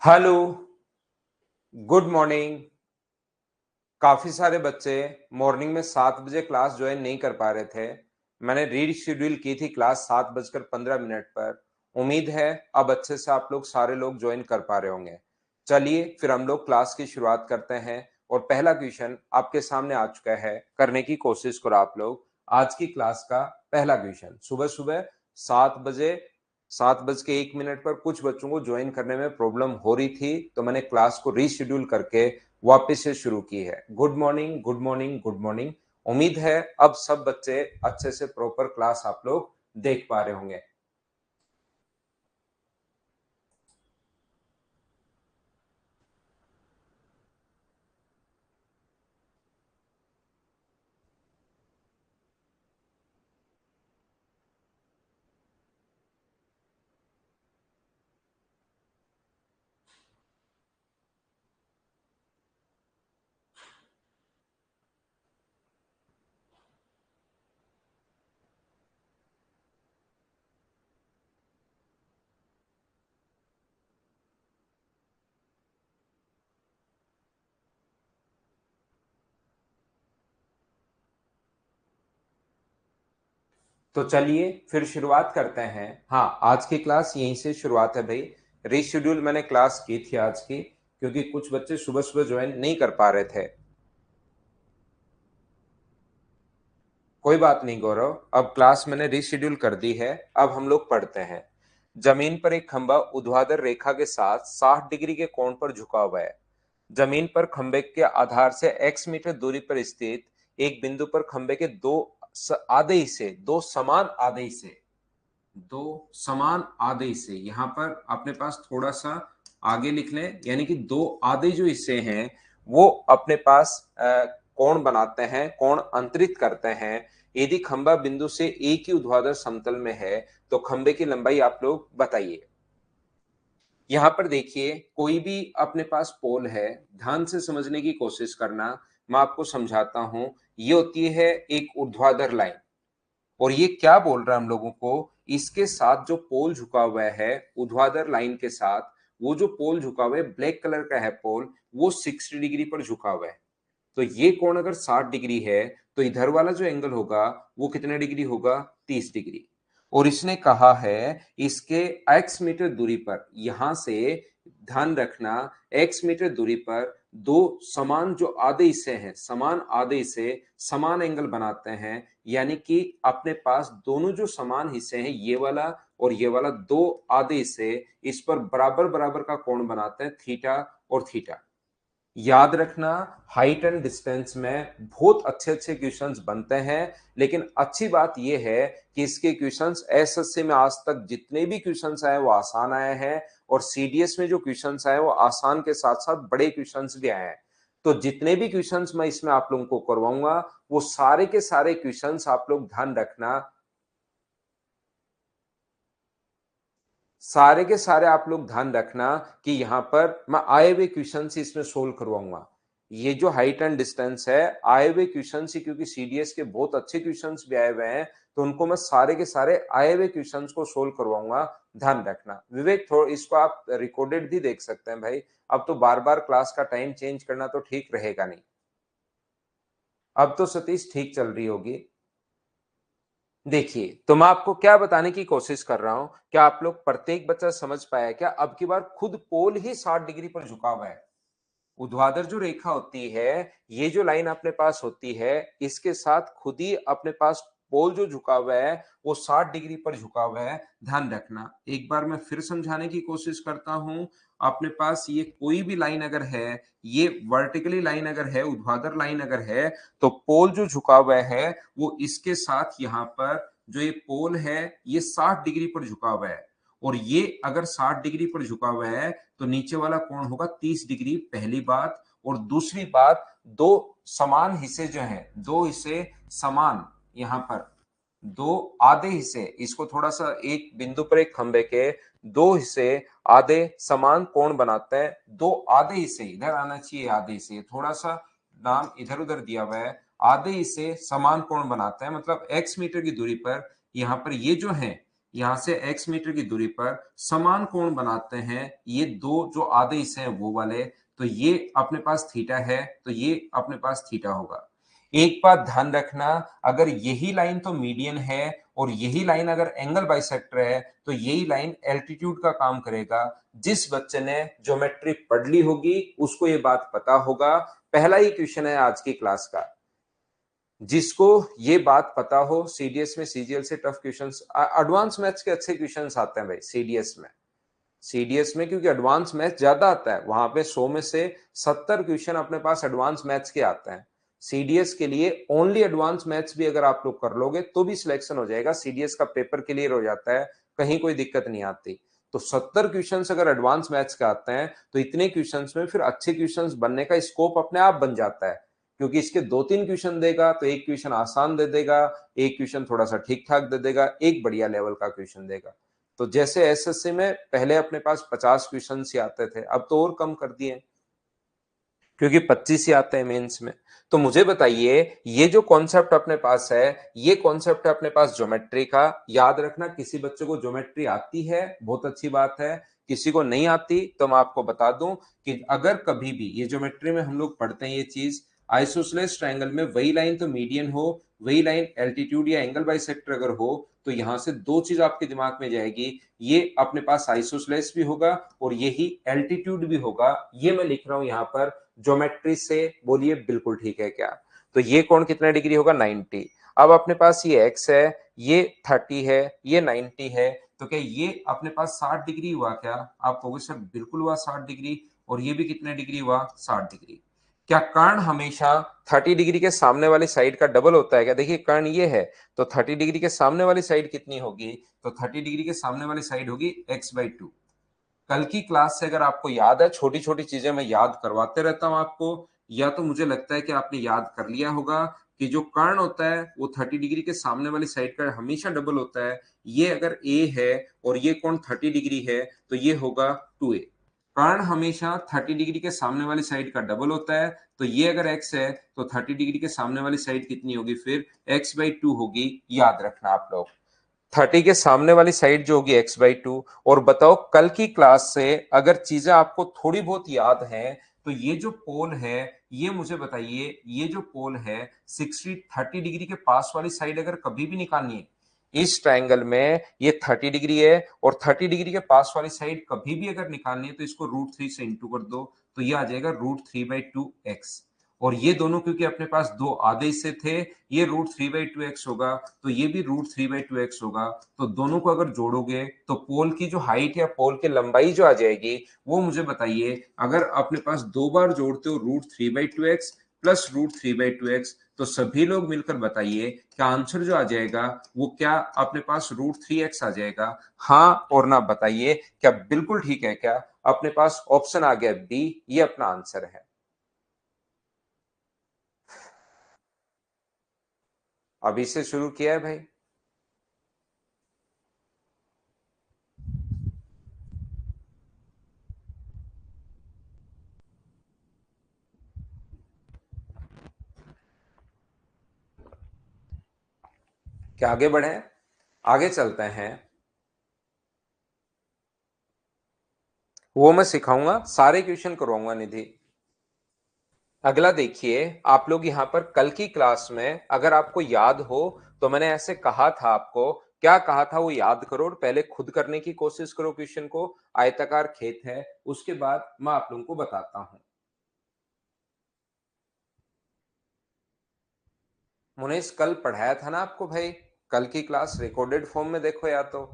Hello, good morning. काफ़ी सारे बच्चे मॉर्निंग में 7 बजे क्लास जॉइन नहीं कर पा रहे थे। मैंने रीशेड्यूल की थी क्लास 7:15 पर। उम्मीद है अब अच्छे से आप लोग सारे लोग जॉइन कर पा रहे होंगे। चलिए फिर हम लोग क्लास की शुरुआत करते हैं और पहला क्वेश्चन आपके सामने आ चुका है। करने की कोशिश करो आप लोग। आज की क्लास का पहला क्वेश्चन सुबह-सुबह 7 बजे 7:01 पर कुछ बच्चों को ज्वाइन करने में प्रॉब्लम हो रही थी, तो मैंने क्लास को रीशेड्यूल करके वापस से शुरू की है। Good morning, good morning, good morning. उम्मीद है अब सब बच्चे अच्छे से प्रॉपर क्लास आप लोग देख पा रहे होंगे। तो चलिए फिर शुरुआत करते हैं। हाँ, आज की क्लास यहीं से शुरुआत है भाई। रीशेड्यूल मैंने क्लास की थी आज की, क्योंकि कुछ बच्चे सुबह सुबह ज्वाइन नहीं कर पा रहे थे। कोई बात नहीं गौरव, अब क्लास मैंने रीशेड्यूल कर दी है। अब हम लोग पढ़ते हैं। जमीन पर एक खंभा ऊर्ध्वाधर रेखा के साथ 60 डिग्री के कोण पर झुका हुआ है। जमीन पर खंभे के आधार से x मीटर दूरी पर स्थित एक बिंदु पर खंभे के आधे हिस्से दो समान आधे हिस्से यहाँ पर अपने पास थोड़ा सा आगे लिख लें, यानी कि दो आधे जो हिस्से हैं वो अपने पास कोण बनाते हैं, कोण अंतरित करते हैं। यदि खंभा बिंदु से एक ही ऊर्ध्वाधर समतल में है तो खंभे की लंबाई आप लोग बताइए। यहां पर देखिए कोई भी अपने पास पोल है, ध्यान से समझने की कोशिश करना। मैं आपको समझाता हूं। ये होती है एक ऊर्ध्वाधर लाइन, और ये क्या बोल रहा है हम लोगों को, इसके साथ जो पोल झुका हुआ है ऊर्ध्वाधर लाइन के साथ, वो जो पोल झुका हुआ है ब्लैक कलर का है पोल, वो 60 डिग्री पर झुका हुआ है। तो ये कोण अगर 60 डिग्री है तो इधर वाला जो एंगल होगा वो कितने डिग्री होगा, 30 डिग्री। और इसने कहा है इसके x मीटर दूरी पर, यहां से ध्यान रखना, x मीटर दूरी पर दो समान जो आधे हिस्से हैं, समान आधे हिस्से समान एंगल बनाते हैं। यानी कि अपने पास दोनों जो समान हिस्से हैं, ये वाला और ये वाला, दो आधे हिस्से इस पर बराबर बराबर का कोण बनाते हैं, थीटा और थीटा। याद रखना, हाइट एंड डिस्टेंस में बहुत अच्छे अच्छे क्वेश्चंस बनते हैं, लेकिन अच्छी बात यह है कि इसके क्वेश्चंस एसएससी में आज तक जितने भी क्वेश्चंस आए वो आसान आए हैं, और सीडीएस में जो क्वेश्चंस आए वो आसान के साथ साथ बड़े क्वेश्चंस भी आए हैं। तो जितने भी क्वेश्चंस मैं इसमें आप लोगों को करवाऊंगा वो सारे के सारे क्वेश्चंस आप लोग ध्यान रखना, सारे के सारे आप लोग ध्यान रखना कि यहां पर मैं आए हुए क्वेश्चन ही इसमें सोल्व करवाऊंगा। ये जो हाइट एंड डिस्टेंस है, आए हुए क्वेश्चन ही, क्योंकि सीडीएस के बहुत अच्छे क्वेश्चंस भी आए हुए हैं, तो उनको मैं सारे के सारे आए हुए क्वेश्चंस को सोल्व करवाऊंगा। ध्यान रखना विवेक, थोड़ा इसको आप रिकॉर्डेड भी देख सकते हैं भाई। अब तो बार बार क्लास का टाइम चेंज करना तो ठीक रहेगा नहीं। अब तो सतीश ठीक चल रही होगी। देखिए, तो मैं आपको क्या बताने की कोशिश कर रहा हूं, क्या आप लोग प्रत्येक बच्चा समझ पाया क्या? अब की बार खुद पोल ही 60 डिग्री पर झुका हुआ है। ऊर्ध्वाधर जो रेखा होती है, ये जो लाइन अपने पास होती है, इसके साथ खुद ही अपने पास पोल जो झुका हुआ है वो 60 डिग्री पर झुका हुआ है। ध्यान रखना, एक बार मैं फिर समझाने की कोशिश करता हूं। अपने पास ये कोई भी लाइन अगर है, ये वर्टिकली लाइन अगर है, ऊर्ध्वाधर लाइन अगर है, तो पोल जो झुका हुआ है वो इसके साथ यहाँ पर जो ये पोल है ये 60 डिग्री पर झुका हुआ है। और ये अगर 60 डिग्री पर झुका हुआ है तो नीचे वाला कोण होगा 30 डिग्री, पहली बात। और दूसरी बात, दो समान हिस्से जो हैं, दो हिस्से समान, यहां पर दो आधे हिस्से, इसको थोड़ा सा एक बिंदु पर एक खंबे के दो हिस्से आधे समान कोण बनाते हैं। दो आधे हिस्से इधर आना चाहिए, आधे हिस्से थोड़ा सा नाम इधर उधर दिया हुआ है, आधे हिस्से समान कोण बनाते हैं, मतलब x मीटर की दूरी पर यहां पर ये जो है यहां से x मीटर की दूरी पर समान कोण बनाते हैं, ये दो जो आधे हिस्से हैं वो वाले, तो ये अपने पास थीटा है, तो ये अपने पास थीटा होगा। एक बात ध्यान रखना, अगर यही लाइन तो मीडियन है और यही लाइन अगर एंगल बाइसेक्टर है, तो यही लाइन एल्टीट्यूड का काम करेगा। जिस बच्चे ने ज्योमेट्री पढ़ ली होगी उसको ये बात पता होगा। पहला ही क्वेश्चन है आज की क्लास का, जिसको ये बात पता हो। सीडीएस में सीजीएल से टफ क्वेश्चंस, एडवांस मैथ्स के अच्छे क्वेश्चंस आते हैं भाई सीडीएस में क्योंकि एडवांस मैथ्स ज्यादा आता है, वहां पे 100 में से 70 क्वेश्चन अपने पास एडवांस मैथ्स के आते हैं। सीडीएस के लिए ओनली एडवांस मैथ्स भी अगर आप लोग कर लोगे तो भी सिलेक्शन हो जाएगा, सीडीएस का पेपर क्लियर हो जाता है, कहीं कोई दिक्कत नहीं आती। तो 70 क्वेश्चंस अगर एडवांस मैथ्स के आते हैं तो इतने क्वेश्चंस में फिर अच्छे क्वेश्चंस बनने का स्कोप अपने आप बन जाता है, क्योंकि इसके 2-3 क्वेश्चन देगा तो एक क्वेश्चन आसान दे देगा, एक क्वेश्चन थोड़ा सा ठीक ठाक दे देगा, एक बढ़िया लेवल का क्वेश्चन देगा। तो जैसे एसएससी में पहले अपने पास 50 क्वेश्चन ही आते थे, अब तो और कम कर दिए क्योंकि 25 ही आते हैं मेंस में। तो मुझे बताइए, ये जो कॉन्सेप्ट अपने पास है, ये कॉन्सेप्ट है अपने पास ज्योमेट्री का। याद रखना, किसी बच्चे को ज्योमेट्री आती है बहुत अच्छी बात है, किसी को नहीं आती तो मैं आपको बता दूं कि अगर कभी भी ये ज्योमेट्री में हम लोग पढ़ते हैं ये चीज, आइसोसेलेस ट्रायंगल में वही लाइन तो मीडियन हो, वही लाइन एल्टीट्यूड या एंगल बाइसेक्टर अगर हो, तो यहां से दो चीज आपके दिमाग में जाएगी, ये अपने पास आइसोसेलेस भी होगा और यही एल्टीट्यूड भी होगा। ये मैं लिख रहा हूं यहां पर ज्योमेट्री से, बोलिए बिल्कुल ठीक है क्या? तो ये कोण कितना डिग्री होगा? 90। अब अपने पास ये x है, ये 30 है, ये 90 है, तो क्या ये अपने पास 60 डिग्री हुआ क्या? आप कहोगे सर बिल्कुल हुआ 60 डिग्री, और ये भी कितने डिग्री हुआ? 60 डिग्री। क्या कर्ण हमेशा 30 डिग्री के सामने वाली साइड का डबल होता है क्या? देखिए कर्ण ये है, तो 30 डिग्री के सामने वाली साइड कितनी होगी? तो 30 डिग्री के सामने वाली साइड होगी x/2। कल की क्लास से अगर आपको याद है, छोटी छोटी चीजें मैं याद करवाते रहता हूं आपको, या तो मुझे लगता है कि आपने याद कर लिया होगा कि जो कर्ण होता है वो 30 डिग्री के सामने वाली साइड का हमेशा डबल होता है। ये अगर a है और ये कोण 30 डिग्री है तो ये होगा 2a। कर्ण हमेशा 30 डिग्री के सामने वाली साइड का डबल होता है, तो ये अगर x है तो 30 डिग्री के सामने वाली साइड कितनी होगी? फिर x/2 होगी। याद रखना आप लोग, 30 के सामने वाली साइड जो होगी x/2। और बताओ कल की क्लास से अगर चीजें आपको थोड़ी बहुत याद हैं, तो ये जो पोल है, ये मुझे बताइए, ये जो पोल है 30 डिग्री के पास वाली साइड अगर कभी भी निकालनी है इस ट्रायंगल में, ये 30 डिग्री है और 30 डिग्री के पास वाली साइड कभी भी अगर निकालनी है तो इसको √3 से इंटू कर दो, तो ये आ जाएगा √3/2x। और ये दोनों क्योंकि अपने पास दो आधे हिस्से थे, ये √3/2x होगा, तो ये भी √3/2x होगा। तो दोनों को अगर जोड़ोगे तो पोल की जो हाइट या पोल की लंबाई जो आ जाएगी, वो मुझे बताइए, अगर अपने पास दो बार जोड़ते हो √3/2x प्लस √3/2x, तो सभी लोग मिलकर बताइए क्या आंसर जो आ जाएगा वो क्या अपने पास √3x आ जाएगा? हाँ और ना बताइए, क्या बिल्कुल ठीक है क्या? अपने पास ऑप्शन आ गया बी, ये अपना आंसर है। अभी से शुरू किया है भाई। क्या आगे बढ़े? आगे चलते हैं, वो मैं सिखाऊंगा, सारे क्वेश्चन करवाऊंगा निधि। अगला देखिए, आप लोग यहाँ पर कल की क्लास में अगर आपको याद हो तो मैंने ऐसे कहा था आपको, क्या कहा था वो याद करो और पहले खुद करने की कोशिश करो क्वेश्चन को। आयताकार खेत है, उसके बाद मैं आप लोगों को बताता हूं। मुनेश कल पढ़ाया था ना आपको भाई, कल की क्लास रिकॉर्डेड फॉर्म में देखो या तो।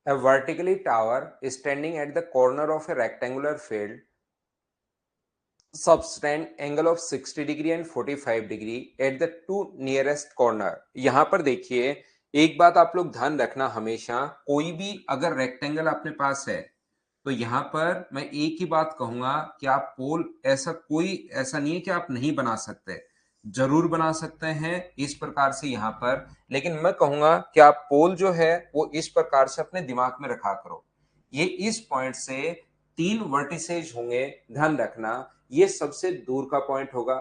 A vertically tower standing at the corner of a rectangular field subtend angle of 60 degree and 45 degree at the two nearest corner। यहां पर देखिए, एक बात आप लोग ध्यान रखना, हमेशा कोई भी अगर रेक्टेंगल अपने पास है तो यहां पर मैं एक ही बात कहूंगा कि आप पोल, ऐसा कोई ऐसा नहीं है कि आप नहीं बना सकते। जरूर बना सकते हैं इस प्रकार से यहाँ पर, लेकिन मैं कहूंगा कि आप पोल जो है वो इस प्रकार से अपने दिमाग में रखा करो। ये इस पॉइंट से 3 वर्टिसेज होंगे, ध्यान रखना, ये सबसे दूर का पॉइंट होगा।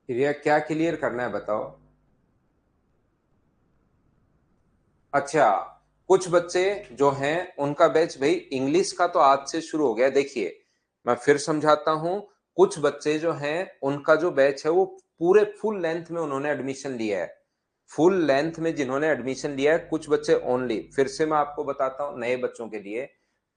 फिर क्या क्लियर करना है बताओ। अच्छा, कुछ बच्चे जो हैं उनका बैच भाई इंग्लिश का तो आज से शुरू हो गया। देखिए मैं फिर समझाता हूं, कुछ बच्चे जो हैं उनका जो बैच है वो पूरे फुल लेंथ में उन्होंने एडमिशन लिया है। फुल लेंथ में जिन्होंने एडमिशन लिया है, कुछ बच्चे ओनली, फिर से मैं आपको बताता हूं नए बच्चों के लिए,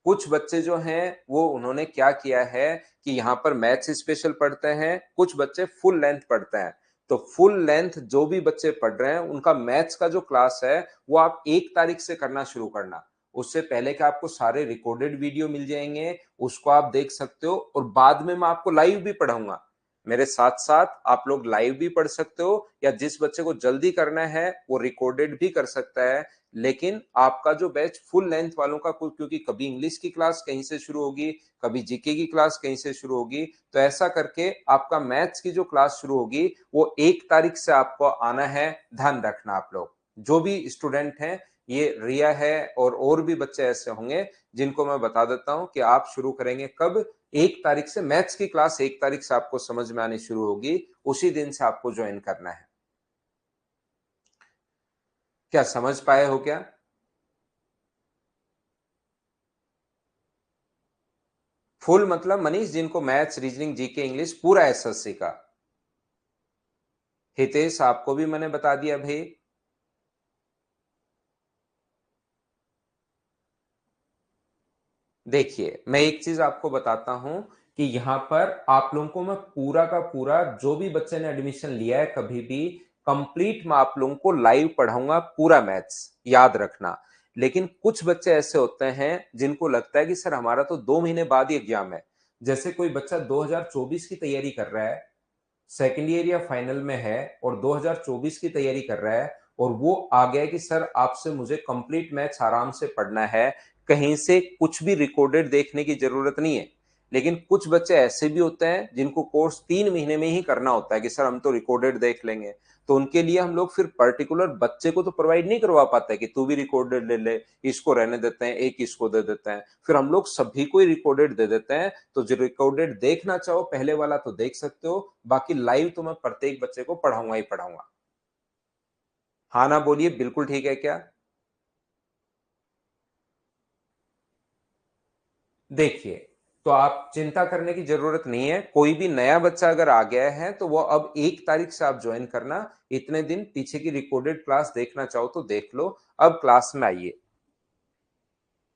कुछ बच्चे जो हैं वो उन्होंने क्या किया है कि यहाँ पर मैथ्स स्पेशल पढ़ते हैं, कुछ बच्चे फुल लेंथ पढ़ते हैं। तो फुल लेंथ जो भी बच्चे पढ़ रहे हैं उनका मैथ्स का जो क्लास है वो आप 1 तारीख से करना शुरू करना। उससे पहले कि आपको सारे रिकॉर्डेड वीडियो मिल जाएंगे, उसको आप देख सकते हो, और बाद में मैं आपको लाइव भी पढ़ाऊंगा। मेरे साथ साथ आप लोग लाइव भी पढ़ सकते हो, या जिस बच्चे को जल्दी करना है वो रिकॉर्डेड भी कर सकता है। लेकिन आपका जो बैच फुल लेंथ वालों का, कुछ क्योंकि कभी इंग्लिश की क्लास कहीं से शुरू होगी, कभी जीके की क्लास कहीं से शुरू होगी, तो ऐसा करके आपका मैथ्स की जो क्लास शुरू होगी वो 1 तारीख से आपको आना है। ध्यान रखना आप लोग जो भी स्टूडेंट हैं, ये रिया है और भी बच्चे ऐसे होंगे जिनको मैं बता देता हूं कि आप शुरू करेंगे कब। 1 तारीख से मैथ्स की क्लास 1 तारीख से आपको समझ में आनी शुरू होगी, उसी दिन से आपको ज्वाइन करना है। क्या समझ पाए हो क्या? फुल मतलब मनीष जिनको मैथ्स रीजनिंग जीके इंग्लिश पूरा एसएससी का। हितेश आपको भी मैंने बता दिया भाई। देखिए मैं एक चीज आपको बताता हूं कि यहां पर आप लोगों को मैं पूरा का पूरा, जो भी बच्चे ने एडमिशन लिया है कभी भी, कंप्लीट मैं आप लोगों को लाइव पढ़ाऊंगा पूरा मैथ्स, याद रखना। लेकिन कुछ बच्चे ऐसे होते हैं जिनको लगता है कि सर हमारा तो 2 महीने बाद ही एग्जाम है। जैसे कोई बच्चा 2024 की तैयारी कर रहा है, सेकेंड ईयर या फाइनल में है, और 2024 की तैयारी कर रहा है, और वो आ गया कि सर आपसे मुझे कंप्लीट मैथ्स आराम से पढ़ना है, कहीं से कुछ भी रिकॉर्डेड देखने की जरूरत नहीं है। लेकिन कुछ बच्चे ऐसे भी होते हैं जिनको कोर्स 3 महीने में ही करना होता है कि सर हम तो रिकॉर्डेड देख लेंगे। तो उनके लिए हम लोग फिर पर्टिकुलर बच्चे को तो प्रोवाइड नहीं करवा पाते कि तू भी रिकॉर्डेड ले ले, इसको रहने देते हैं, एक इसको दे देते हैं, फिर हम लोग सभी को ही रिकॉर्डेड दे देते हैं। तो जो रिकॉर्डेड देखना चाहो पहले वाला तो देख सकते हो, बाकी लाइव तो मैं प्रत्येक बच्चे को पढ़ाऊंगा ही पढ़ाऊंगा। हाँ ना बोलिए, बिल्कुल ठीक है क्या? देखिए, तो आप चिंता करने की जरूरत नहीं है। कोई भी नया बच्चा अगर आ गया है तो वो अब 1 तारीख से आप ज्वाइन करना। इतने दिन पीछे की रिकॉर्डेड क्लास देखना चाहो तो देख लो। अब क्लास में आइए।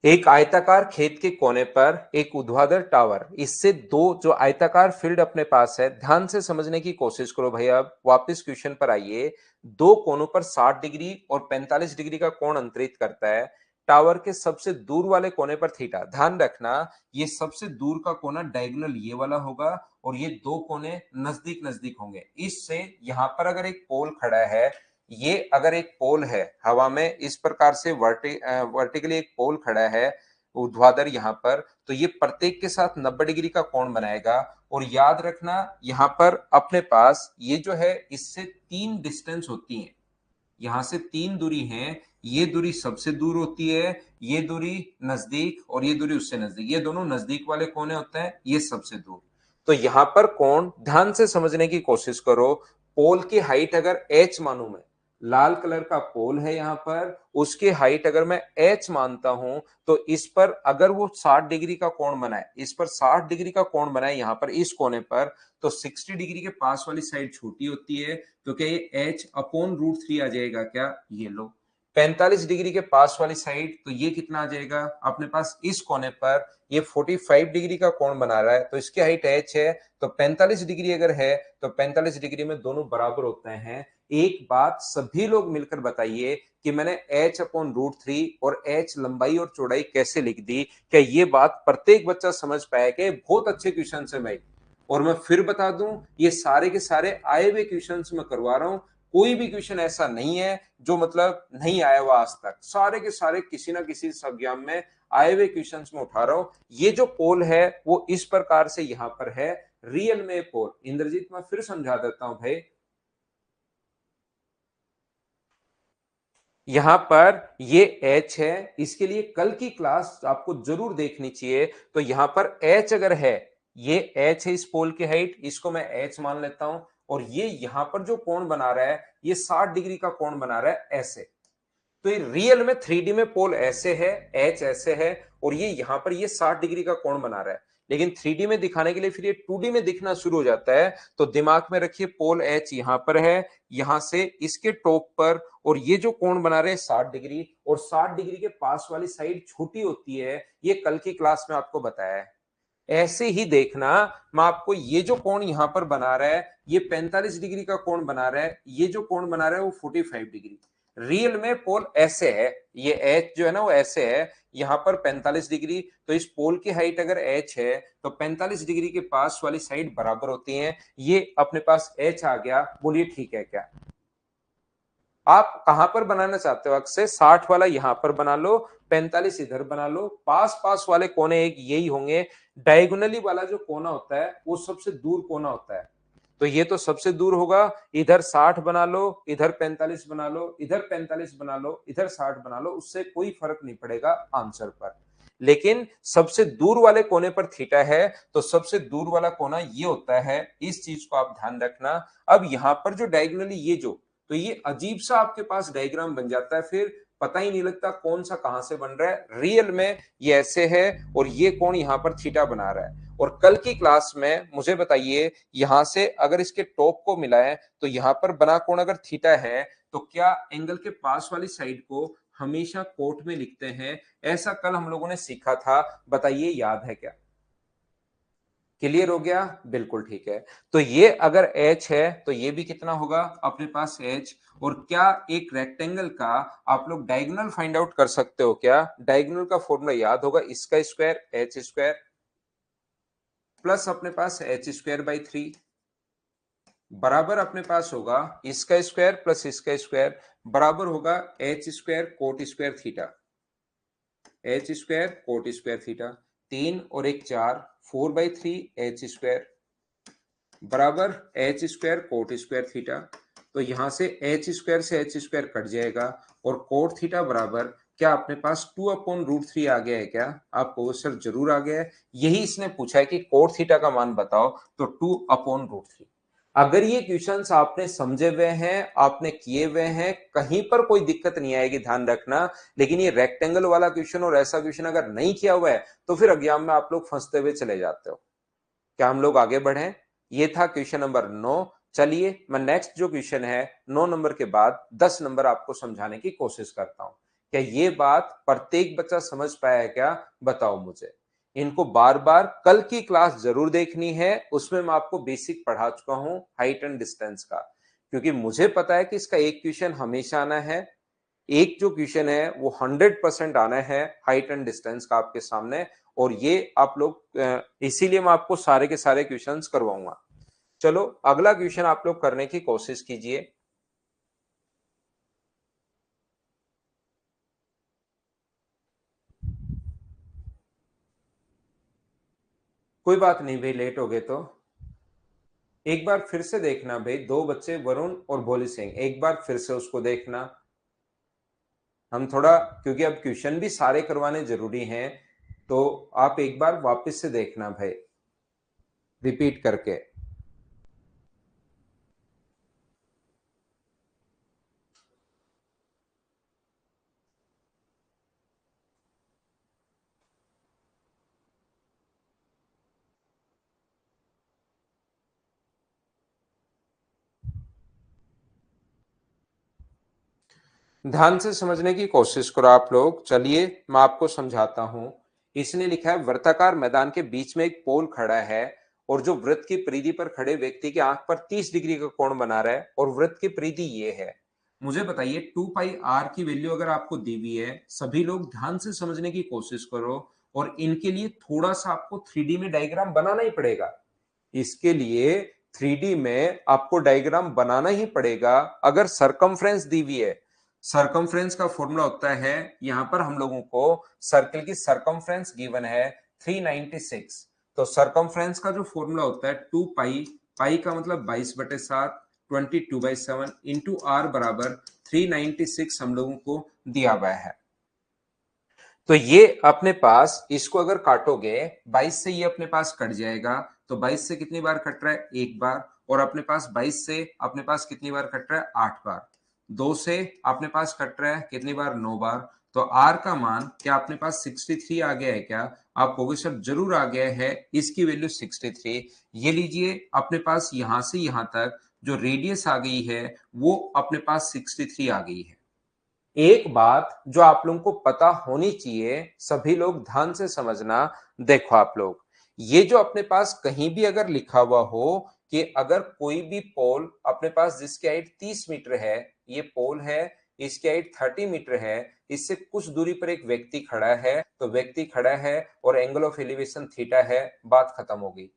एक आयताकार खेत के कोने पर एक ऊर्ध्वाधर टावर, इससे दो, जो आयताकार फील्ड अपने पास है, ध्यान से समझने की कोशिश करो भैया। अब वापस क्वेश्चन पर आइए। दो कोनों पर 60 डिग्री और 45 डिग्री का कोण अंतरित करता है। टावर के सबसे दूर वाले कोने पर थीटा, ध्यान रखना, ये सबसे दूर का कोना डायगोनल ये वाला होगा, और ये दो कोने नजदीक नजदीक होंगे। इससे यहां पर अगर एक पोल खड़ा है, ये अगर एक पोल है हवा में इस प्रकार से वर्टिकली एक पोल खड़ा है ऊर्ध्वाधर यहाँ पर, तो ये प्रत्येक के साथ 90 डिग्री का कोण बनाएगा। और याद रखना यहाँ पर अपने पास ये जो है इससे 3 डिस्टेंस होती है, यहां से 3 दूरी है। ये दूरी सबसे दूर होती है, ये दूरी नजदीक, और ये दूरी उससे नजदीक, ये दोनों नजदीक वाले कोने होते हैं, ये सबसे दूर। तो यहां पर कोण ध्यान से समझने की कोशिश करो। पोल की हाइट अगर h मानू मैं, लाल कलर का पोल है यहाँ पर, उसकी हाइट अगर मैं h मानता हूं, तो इस पर अगर वो 60 डिग्री का कोण बनाए, इस पर 60 डिग्री का कोण बनाए यहाँ पर इस कोने पर, तो 60 डिग्री के पास वाली साइड छोटी होती है। तो क्या ये h/√3 आ जाएगा क्या? ये लो। 45 डिग्री के पास वाली साइड, तो ये कितना आ जाएगा अपने पास इस कोने पर, ये 45 डिग्री का कोण बना रहा है, तो इसकी हाइट h है। तो 45 डिग्री अगर है तो 45 डिग्री में दोनों बराबर होते हैं। एक बात सभी लोग मिलकर बताइए कि मैंने h/√3 और h लंबाई और चौड़ाई कैसे लिख दी। क्या ये बात प्रत्येक बच्चा समझ पाया? कि बहुत अच्छे क्वेश्चन है भाई। और मैं फिर बता दूं, ये सारे के सारे आए हुए क्वेश्चंस मैं करवा रहा हूं। कोई भी क्वेश्चन ऐसा नहीं है जो मतलब नहीं आया हुआ आज तक, सारे के सारे किसी ना किसी एग्जाम में आए हुए क्वेश्चंस में उठा रहा हूं। ये जो पोल है वो इस प्रकार से यहां पर है, रियल में पोल। इंद्रजीत मैं फिर समझा देता हूं भाई, यहां पर ये h है, इसके लिए कल की क्लास आपको जरूर देखनी चाहिए। तो यहां पर h अगर है, ये h है इस पोल की हाइट, इसको मैं h मान लेता हूं, और ये यहां पर जो कोण बना रहा है ये 60 डिग्री का कोण बना रहा है ऐसे। तो ये रियल में 3D में पोल ऐसे है, h ऐसे है, और ये यहां पर ये 60 डिग्री का कोण बना रहा है। लेकिन 3D में दिखाने के लिए फिर ये 2D में दिखना शुरू हो जाता है। तो दिमाग में रखिए पोल h यहां पर है, यहां से इसके टॉप पर, और ये जो कोण बना रहे हैं 60 डिग्री, और 60 डिग्री के पास वाली साइड छोटी होती है, ये कल की क्लास में आपको बताया है। ऐसे ही देखना, मैं आपको ये जो कोण यहां पर बना रहा है ये 45 डिग्री का कोण बना रहा है, ये जो कोण बना रहा है वो 45 डिग्री। रियल में पोल ऐसे है, ये h जो है ना वो ऐसे है, यहां पर 45 डिग्री। तो इस पोल की हाइट अगर h है तो 45 डिग्री के पास वाली साइड बराबर होती है। ये अपने पास h आ गया, बोलिए ठीक है क्या? आप कहां पर बनाना चाहते हो अक्से? 60 वाला यहां पर बना लो, 45 इधर बना लो, पास पास वाले कोने एक यही होंगे। डायगोनली वाला जो कोना होता है वो सबसे दूर कोना होता है, तो ये तो सबसे दूर होगा। इधर 60 बना लो, इधर 45 बना लो, इधर 45 बना लो, इधर 60 बना लो, उससे कोई फर्क नहीं पड़ेगा आंसर पर। लेकिन सबसे दूर वाले कोने पर थीटा है, तो सबसे दूर वाला कोना ये होता है, इस चीज को आप ध्यान रखना। अब यहां पर जो डायगोनली ये जो, तो ये अजीब सा आपके पास डायग्राम बन जाता है, फिर पता ही नहीं लगता कौन सा कहां से बन रहा है। रियल में ये ऐसे है, और ये कोण यहां पर थीटा बना रहा है। और कल की क्लास में मुझे बताइए, यहां से अगर इसके टॉप को मिलाएं तो यहां पर बना कोण अगर थीटा है, तो क्या एंगल के पास वाली साइड को हमेशा कोट में लिखते हैं? ऐसा कल हम लोगों ने सीखा था, बताइए याद है क्या? क्लियर हो गया? बिल्कुल ठीक है। तो ये अगर h है तो ये भी कितना होगा अपने पास h। और क्या एक रेक्टेंगल का आप लोग डायगोनल फाइंड आउट कर सकते हो क्या? डायगोनल का फॉर्मूला याद होगा, इसका स्क्वायर h स्क्वायर प्लस अपने पास h स्क्वायर बाई 3 बराबर अपने पास होगा इसका स्क्वायर प्लस इसका स्क्वायर, बराबर होगा h square coat square theta. H square coat square theta, 3 और 1 4, 4/3 एच स्क्वायर बराबर H square coat square theta. तो यहां से एच स्क्वायर से एच स्क्वायर कट जाएगा, और कोट थीटा बराबर क्या अपने पास 2/√3 आ गया है क्या? आपको सर जरूर आ गया है। यही इसने पूछा है कि कोट थीटा का मान बताओ, तो 2/√3। अगर ये क्वेश्चंस आपने समझे हुए हैं, आपने किए हुए हैं, कहीं पर कोई दिक्कत नहीं आएगी, ध्यान रखना। लेकिन ये रेक्टेंगल वाला क्वेश्चन और ऐसा क्वेश्चन अगर नहीं किया हुआ है तो फिर एग्जाम में आप लोग फंसते हुए चले जाते हो। क्या हम लोग आगे बढ़े? ये था क्वेश्चन नंबर 9। चलिए मैं नेक्स्ट जो क्वेश्चन है 9 नंबर के बाद 10 नंबर आपको समझाने की कोशिश करता हूं। क्या ये बात प्रत्येक बच्चा समझ पाया है क्या? बताओ मुझे। इनको बार बार कल की क्लास जरूर देखनी है, उसमें मैं आपको बेसिक पढ़ा चुका हूं हाइट एंड डिस्टेंस का, क्योंकि मुझे पता है कि इसका एक क्वेश्चन हमेशा आना है। एक जो क्वेश्चन है वो 100% आना है हाइट एंड डिस्टेंस का आपके सामने, और ये आप लोग इसीलिए मैं आपको सारे के सारे क्वेश्चंस करवाऊंगा। चलो अगला क्वेश्चन आप लोग करने की कोशिश कीजिए। कोई बात नहीं भाई, लेट हो गए तो एक बार फिर से देखना भाई, दो बच्चे वरुण और भोली सिंह, एक बार फिर से उसको देखना। हम थोड़ा, क्योंकि अब क्वेश्चन भी सारे करवाने जरूरी हैं, तो आप एक बार वापस से देखना भाई, रिपीट करके। ध्यान से समझने की कोशिश करो आप लोग। चलिए मैं आपको समझाता हूं। इसने लिखा है वृत्ताकार मैदान के बीच में एक पोल खड़ा है, और जो वृत्त की परिधि पर खड़े व्यक्ति की आंख पर 30 डिग्री का कोण बना रहा है, और वृत्त की परिधि ये है। मुझे बताइए 2πr की वैल्यू अगर आपको दी हुई है, सभी लोग ध्यान से समझने की कोशिश करो, और इनके लिए थोड़ा सा आपको 3D में डायग्राम बनाना ही पड़ेगा। इसके लिए 3D में आपको डायग्राम बनाना ही पड़ेगा। अगर सरकमफ्रेंस दी हुई है, सरकमफ्रेंस का फॉर्मूला होता है, यहां पर हम लोगों को सर्कल की सरकमफ्रेंस गिवन है 396, तो सरकमफ्रेंस का जो फॉर्मूला होता है 2 पाई, पाई का मतलब 22/7, 22/7 इंटू आर बराबर 396 हम लोगों को दिया गया है। तो ये अपने पास, इसको अगर काटोगे 22 से ये अपने पास कट जाएगा, तो 22 से कितनी बार कट रहा है? एक बार। और अपने पास 22 से अपने पास कितनी बार कट रहा है? 8 बार। 2 से अपने पास कट रहा है कितनी बार? 9 बार। तो आर का मान क्या अपने पास 63 आ गया है क्या? आप कहोगे सर जरूर आ गया है, इसकी वैल्यू 63। ये लीजिए अपने पास यहां से यहां तक जो रेडियस आ गई है वो अपने पास 63 आ गई है। एक बात जो आप लोगों को पता होनी चाहिए, सभी लोग ध्यान से समझना। देखो आप लोग, ये जो अपने पास कहीं भी अगर लिखा हुआ हो कि अगर कोई भी पोल अपने पास जिसकी हाइट 30 मीटर है, ये पोल है, इसकी हाइट 30 मीटर है, इससे कुछ दूरी पर एक व्यक्ति खड़ा है, तो व्यक्ति खड़ा है और एंगल ऑफ एलिवेशन थीटा है, बात खत्म होगी।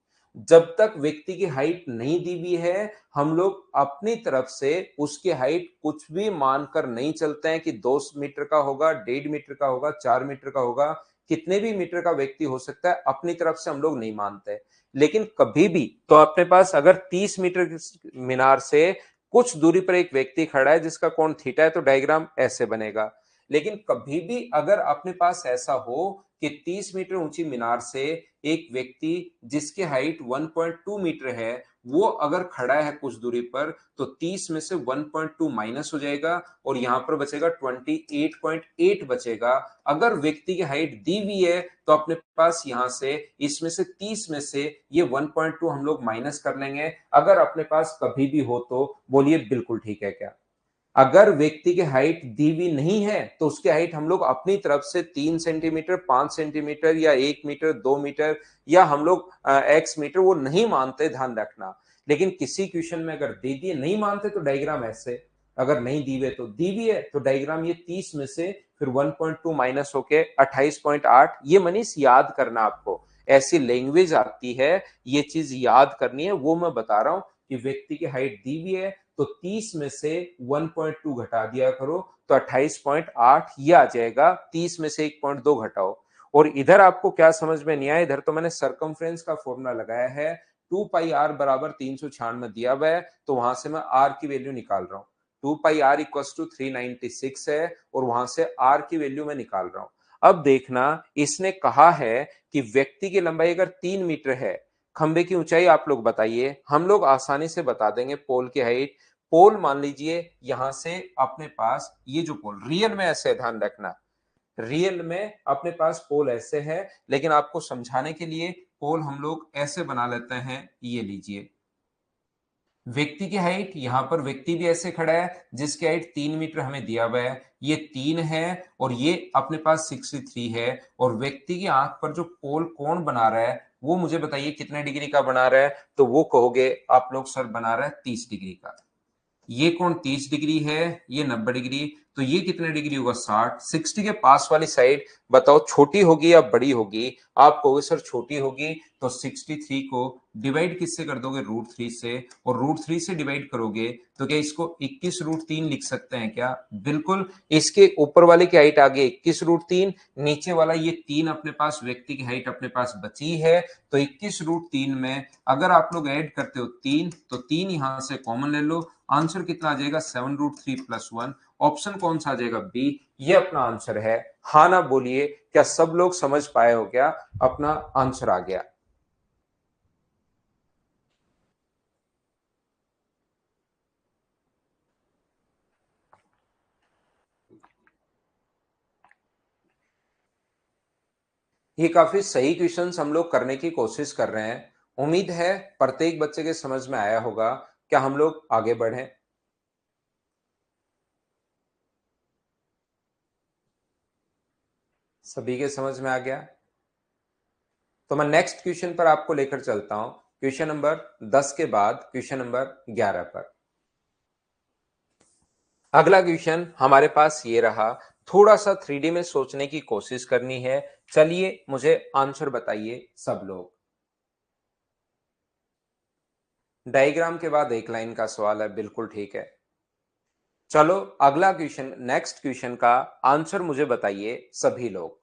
जब तक व्यक्ति की हाइट नहीं दी हुई है, हम लोग अपनी तरफ से उसकी हाइट कुछ भी मानकर नहीं चलते हैं कि 2 मीटर का होगा, 1.5 मीटर का होगा, 4 मीटर का होगा, कितने भी मीटर का व्यक्ति हो सकता है, अपनी तरफ से हम लोग नहीं मानते। लेकिन कभी भी तो अपने पास अगर 30 मीटर मीनार से कुछ दूरी पर एक व्यक्ति खड़ा है जिसका कोण थीटा है, तो डायग्राम ऐसे बनेगा। लेकिन कभी भी अगर अपने पास ऐसा हो कि 30 मीटर ऊंची मीनार से एक व्यक्ति जिसकी हाइट 1.2 मीटर है वो अगर खड़ा है कुछ दूरी पर, तो 30 में से 1.2 माइनस हो जाएगा और यहां पर बचेगा 28.8 बचेगा। अगर व्यक्ति की हाइट दी हुई है तो अपने पास यहां से इसमें से 30 में से ये 1.2 हम लोग माइनस कर लेंगे। अगर अपने पास कभी भी हो तो बोलिए बिल्कुल ठीक है क्या? अगर व्यक्ति की हाइट दी हुई नहीं है तो उसकी हाइट हम लोग अपनी तरफ से 3 सेंटीमीटर, 5 सेंटीमीटर या 1 मीटर, 2 मीटर या हम लोग एक्स मीटर वो नहीं मानते, ध्यान रखना। लेकिन किसी क्वेश्चन में अगर दे दिए नहीं मानते तो डायग्राम ऐसे, अगर नहीं दी हुए तो दी हुई है तो डायग्राम ये 30 में से फिर 1.2 माइनस होके 28.8। ये मनीष याद करना, आपको ऐसी लैंग्वेज आती है, ये चीज याद करनी है, वो मैं बता रहा हूं कि व्यक्ति की हाइट दी हुई है तो 30 में से 1.2 घटा दिया करो तो 28.8 ये आ जाएगा। 30 में से 1.2 घटाओ। और इधर आपको क्या समझ में नहीं आया, इधर तो मैंने सरकमफ्रेंस का फॉर्मूला लगाया है, 2 पाई आर बराबर 396 दिया हुआ है, तो वहां से मैं आर की वैल्यू निकाल रहा हूं। 2 पाई आर इक्वल टू 396 है और वहां से आर की वैल्यू मैं निकाल रहा हूं। अब देखना, इसने कहा है कि व्यक्ति की लंबाई अगर 3 मीटर है, खंबे की ऊंचाई आप लोग बताइए, हम लोग आसानी से बता देंगे पोल की हाइट। पोल मान लीजिए यहां से अपने पास ये जो पोल रियल में ऐसे, ध्यान रखना, रियल में अपने पास पोल ऐसे है, लेकिन आपको समझाने के लिए पोल हम लोग ऐसे बना लेते हैं। ये लीजिए व्यक्ति की हाइट, यहां पर व्यक्ति भी ऐसे खड़ा है जिसकी हाइट 3 मीटर हमें दिया हुआ है, ये 3 है और ये अपने पास 63 है। और व्यक्ति की आंख पर जो पोल कोण बना रहा है वो मुझे बताइए कितने डिग्री का बना रहा है, तो वो कहोगे आप लोग सर बना रहा है 30 डिग्री का। ये कोण 30 डिग्री है, ये 90 डिग्री, तो ये कितने डिग्री होगा? 60। 60 के पास वाली साइड बताओ छोटी होगी या बड़ी होगी? आप कहोगे सर छोटी होगी, तो 63 को डिवाइड किससे कर दोगे? √3 से। और √3 से डिवाइड करोगे तो क्या इसको 21√3 लिख सकते हैं क्या? बिल्कुल। इसके ऊपर वाले की हाइट आ गई 21√3, नीचे वाला ये 3 अपने पास व्यक्ति की हाइट अपने पास बची है, तो 21√3 में अगर आप लोग ऐड करते हो 3, तो 3 यहां से कॉमन ले लो, आंसर कितना आ जाएगा? 7√3 + 1। ऑप्शन कौन सा आ जाएगा? बी। ये अपना आंसर है। हाँ ना बोलिए, क्या सब लोग समझ पाए हो? क्या अपना आंसर आ गया? ये काफी सही क्वेश्चंस हम लोग करने की कोशिश कर रहे हैं। उम्मीद है प्रत्येक बच्चे के समझ में आया होगा। क्या हम लोग आगे बढ़ें? सभी के समझ में आ गया? तो मैं नेक्स्ट क्वेश्चन पर आपको लेकर चलता हूं, क्वेश्चन नंबर 10 के बाद क्वेश्चन नंबर 11 पर। अगला क्वेश्चन हमारे पास ये रहा, थोड़ा सा 3D में सोचने की कोशिश करनी है। चलिए मुझे आंसर बताइए सब लोग। डायग्राम के बाद एक लाइन का सवाल है, बिल्कुल ठीक है। चलो अगला क्वेश्चन, नेक्स्ट क्वेश्चन का आंसर मुझे बताइए सभी लोग।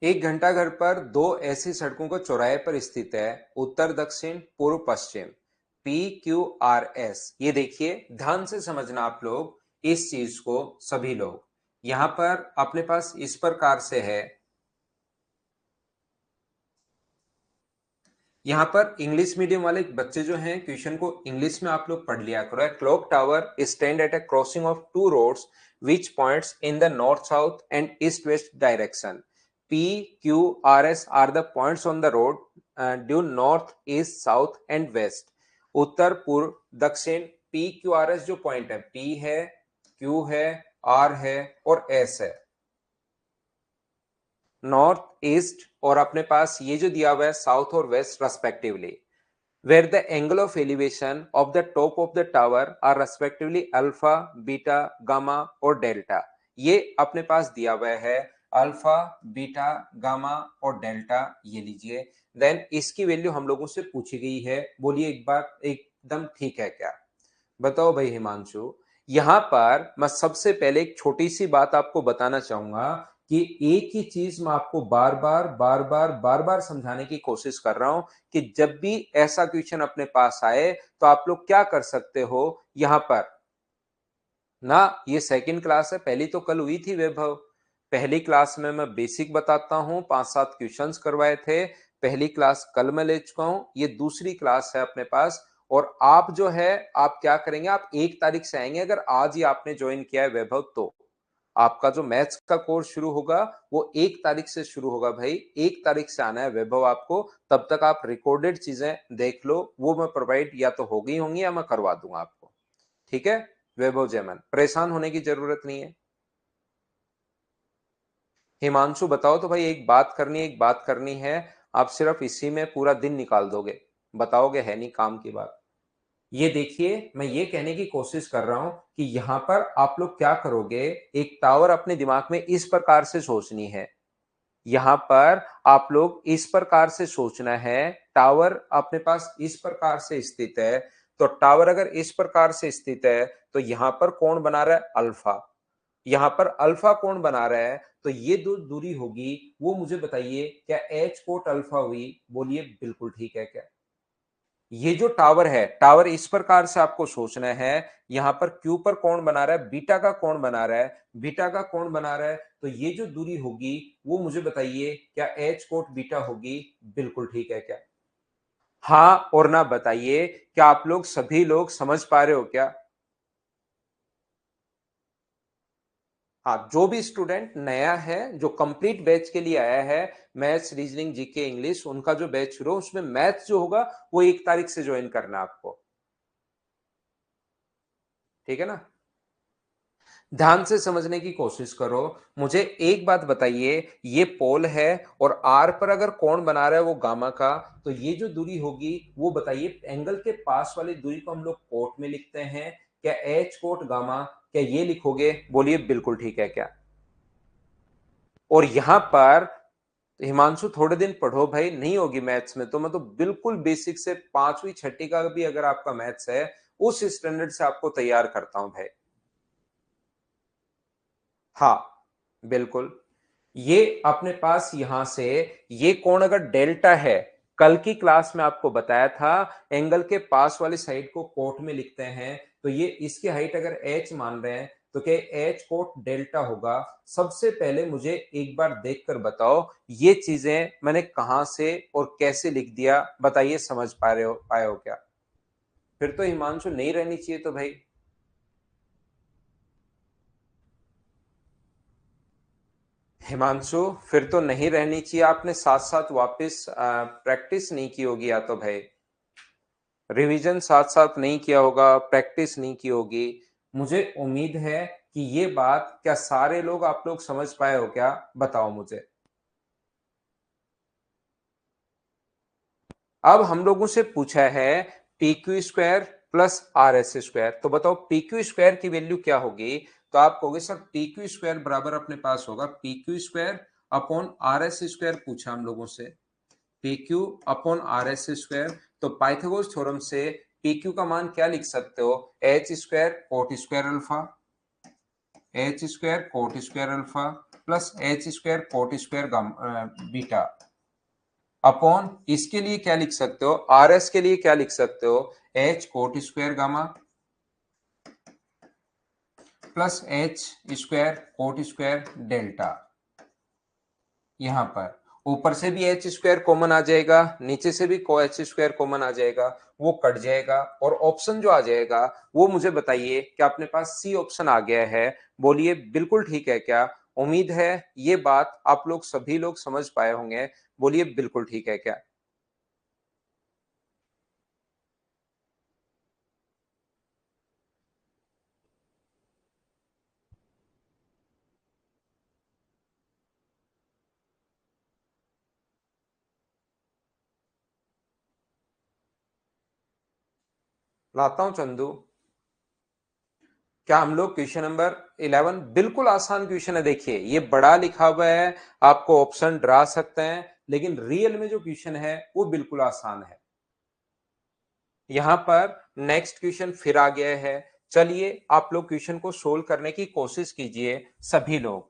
एक घंटा घर पर दो ऐसी सड़कों को चौराहे पर स्थित है, उत्तर दक्षिण पूर्व पश्चिम, PQRS। ये देखिए, ध्यान से समझना आप लोग इस चीज को, सभी लोग यहां पर अपने पास इस प्रकार से है। यहाँ पर इंग्लिश मीडियम वाले बच्चे जो हैं, क्वेश्चन को इंग्लिश में आप लोग पढ़ लिया करो। Clock tower stand at a crossing of two roads which points in the north south and east west direction. PQRS are the points on the road due north east south and west. उत्तर पूर्व दक्षिण, PQRS जो point है, P है, Q है, R है और S है, नॉर्थ ईस्ट और अपने पास ये जो दिया हुआ है साउथ और west respectively, where the angle of elevation of the top of the tower are respectively alpha, beta, gamma और डेल्टा। ये अपने पास दिया हुआ है अल्फा, बीटा, गामा और डेल्टा, ये लीजिए। देन इसकी वैल्यू हम लोगों से पूछी गई है, बोलिए एक बार एकदम ठीक है क्या? बताओ भाई हिमांशु। यहां पर मैं सबसे पहले एक छोटी सी बात आपको बताना चाहूंगा कि एक ही चीज मैं आपको बार बार समझाने की कोशिश कर रहा हूं कि जब भी ऐसा क्वेश्चन अपने पास आए तो आप लोग क्या कर सकते हो। यहां पर ना, ये सेकंड क्लास है, पहली तो कल हुई थी वैभव। पहली क्लास में मैं बेसिक बताता हूं, 5-7 क्वेश्चंस करवाए थे। पहली क्लास कल मैं ले चुका हूं, ये दूसरी क्लास है अपने पास। और आप जो है, आप क्या करेंगे, आप 1 तारीख से आएंगे। अगर आज ही आपने ज्वाइन किया है वैभव, तो आपका जो मैथ्स का कोर्स शुरू होगा वो 1 तारीख से शुरू होगा भाई। 1 तारीख से आना है वैभव आपको। तब तक आप रिकॉर्डेड चीजें देख लो, वो मैं प्रोवाइड या तो होगी होंगी या मैं करवा दूंगा आपको। ठीक है वैभव जयमन, परेशान होने की जरूरत नहीं है। हिमांशु बताओ तो भाई, एक बात करनी है, एक बात करनी है। आप सिर्फ इसी में पूरा दिन निकाल दोगे, बताओगे, है नहीं काम की बात। ये देखिए, मैं ये कहने की कोशिश कर रहा हूं कि यहां पर आप लोग क्या करोगे, एक टावर अपने दिमाग में इस प्रकार से सोचनी है। यहां पर आप लोग इस प्रकार से सोचना है, टावर अपने पास इस प्रकार से स्थित है। तो टावर अगर इस प्रकार से स्थित है तो यहां पर कौन बना रहा है, अल्फा। यहां पर अल्फा कौन बना रहा है, तो ये जो दूरी होगी वो मुझे बताइए, क्या एच कोट अल्फा हुई? बोलिए बिल्कुल ठीक है क्या? ये जो टावर है, टावर इस प्रकार से आपको सोचना है। यहां पर क्यू पर कौन बना रहा है, बीटा का कौन बना रहा है, बीटा का कौन बना रहा है। तो ये जो दूरी होगी वो मुझे बताइए, क्या एच कोट बीटा होगी? बिल्कुल ठीक है क्या? हाँ और ना बताइए, क्या आप लोग सभी लोग समझ पा रहे हो क्या? हाँ, जो भी स्टूडेंट नया है, जो कंप्लीट बैच के लिए आया है, मैथ्स, रीजनिंग, जीके, इंग्लिश, उनका जो बैच शुरू, उसमें मैथ्स जो होगा वो 1 तारीख से ज्वाइन करना है आपको। ठीक है ना? ध्यान से समझने की कोशिश करो। मुझे एक बात बताइए, ये पोल है और आर पर अगर कौन बना रहा है वो गामा का, तो ये जो दूरी होगी वो बताइए, एंगल के पास वाली दूरी को हम लोग कोट में लिखते हैं। क्या एच कोट गामा, क्या ये लिखोगे? बोलिए बिल्कुल ठीक है क्या? और यहां पर हिमांशु थोड़े दिन पढ़ो भाई, नहीं होगी मैथ्स में तो मैं तो बिल्कुल बेसिक से 5वीं 6ठी का भी अगर आपका मैथ्स है, उस स्टैंडर्ड से आपको तैयार करता हूं भाई। हाँ बिल्कुल। ये अपने पास यहां से, ये कोण अगर डेल्टा है, कल की क्लास में आपको बताया था, एंगल के पास वाली साइड को कोट में लिखते हैं। तो ये इसकी हाइट अगर एच मान रहे हैं तो क्या एच कोट डेल्टा होगा? सबसे पहले मुझे एक बार देखकर बताओ, ये चीजें मैंने कहां से और कैसे लिख दिया, बताइए, समझ पा रहे हो, पाए हो क्या? फिर तो हिमांशु नहीं रहनी चाहिए तो भाई। हिमांशु फिर तो नहीं रहनी चाहिए, आपने साथ साथ वापस प्रैक्टिस नहीं की होगी, या तो भाई रिवीजन साथ साथ नहीं किया होगा, प्रैक्टिस नहीं की होगी। मुझे उम्मीद है कि ये बात क्या सारे लोग, आप लोग समझ पाए हो क्या? बताओ मुझे। अब हम लोगों से पूछा है P Q square plus R S square, तो बताओ पी क्यू स्क्वायर की वैल्यू क्या होगी? तो आप कहोगे सर पी क्यू स्क्वायर बराबर अपने पास होगा P Q square upon R S square, पूछा हम लोगों से P Q upon R S square. तो पाइथागोरस थ्योरम से पी क्यू का मान क्या लिख सकते हो, H square coat square alpha, H square coat square alpha plus H square coat square beta upon इसके लिए क्या लिख सकते हो, आर एस के लिए क्या लिख सकते हो, H coat square gamma plus H square coat square delta. यहां पर ऊपर से भी एच स्क्वायर कॉमन आ जाएगा, नीचे से भी को एच स्क्वायर कॉमन आ जाएगा, वो कट जाएगा और ऑप्शन जो आ जाएगा वो मुझे बताइए कि अपने पास सी ऑप्शन आ गया है। बोलिए बिल्कुल ठीक है क्या? उम्मीद है ये बात आप लोग सभी लोग समझ पाए होंगे। बोलिए बिल्कुल ठीक है क्या? लाता हूं चंदू। क्या हम लोग क्वेश्चन नंबर 11, बिल्कुल आसान क्वेश्चन है। देखिए ये बड़ा लिखा हुआ है, आपको ऑप्शन डरा सकते हैं, लेकिन रियल में जो क्वेश्चन है वो बिल्कुल आसान है। यहां पर नेक्स्ट क्वेश्चन फिर आ गया है। चलिए आप लोग क्वेश्चन को सोल्व करने की कोशिश कीजिए, सभी लोग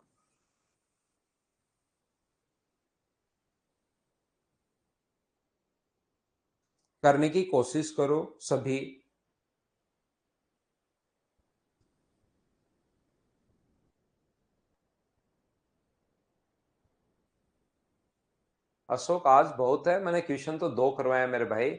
करने की कोशिश करो सभी। अशोक आज बहुत है, मैंने क्वेश्चन तो 2 करवाया मेरे भाई।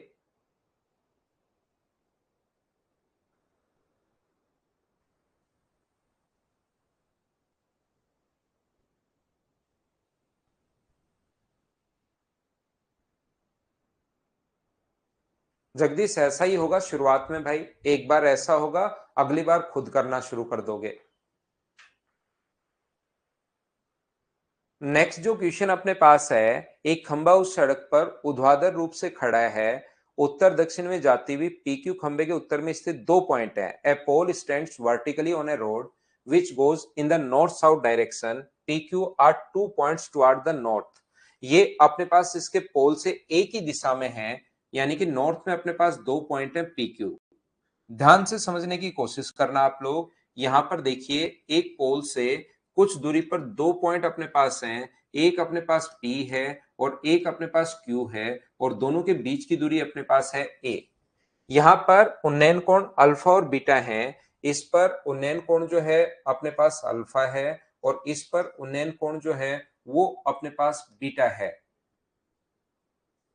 जगदीश ऐसा ही होगा शुरुआत में भाई, एक बार ऐसा होगा, अगली बार खुद करना शुरू कर दोगे। नेक्स्ट जो क्वेश्चन अपने पास है, एक खंबा उस सड़क पर ऊर्ध्वाधर रूप से खड़ा है, उत्तर दक्षिण में जाती हुई पीक्यू खंबे के उत्तर में स्थित 2 पॉइंट है। A pole stands vertically on a road which goes in the north south direction, PQ are 2 points toward the north. ये अपने पास इसके पोल से एक ही दिशा में है, यानी कि नॉर्थ में अपने पास 2 पॉइंट है पीक्यू। ध्यान से समझने की कोशिश करना आप लोग। यहां पर देखिए एक पोल से कुछ दूरी पर 2 पॉइंट अपने पास हैं, एक अपने पास P है और एक अपने पास Q है, और दोनों के बीच की दूरी अपने पास है A। यहां पर उन्नयन कोण अल्फा और बीटा है। इस पर उन्नयन कोण जो है अपने पास अल्फा है और इस पर उन्नयन कोण जो है वो अपने पास बीटा है।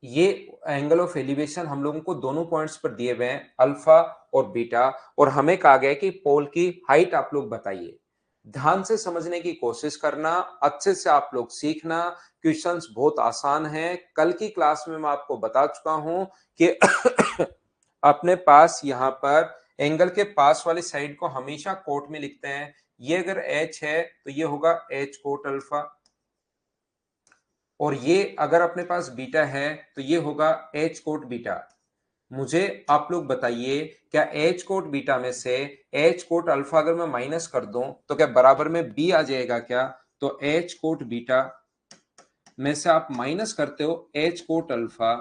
ये एंगल ऑफ एलिवेशन हम लोगों को दोनों पॉइंट्स पर दिए हुए हैं, अल्फा और बीटा, और हमें कहा गया कि पोल की हाइट आप लोग बताइए। ध्यान से समझने की कोशिश करना, अच्छे से आप लोग सीखना। क्वेश्चंस बहुत आसान हैं। कल की क्लास में मैं आपको बता चुका हूं कि अपने पास यहां पर एंगल के पास वाली साइड को हमेशा कोट में लिखते हैं। ये अगर एच है तो ये होगा एच कोट अल्फा, और ये अगर अपने पास बीटा है तो ये होगा एच कोट बीटा। मुझे आप लोग बताइए, क्या एच कोट बीटा में से एच कोट अल्फा अगर मैं माइनस कर दूं तो क्या बराबर में बी आ जाएगा क्या? तो एच कोट बीटा में से आप माइनस करते हो एच कोट अल्फा,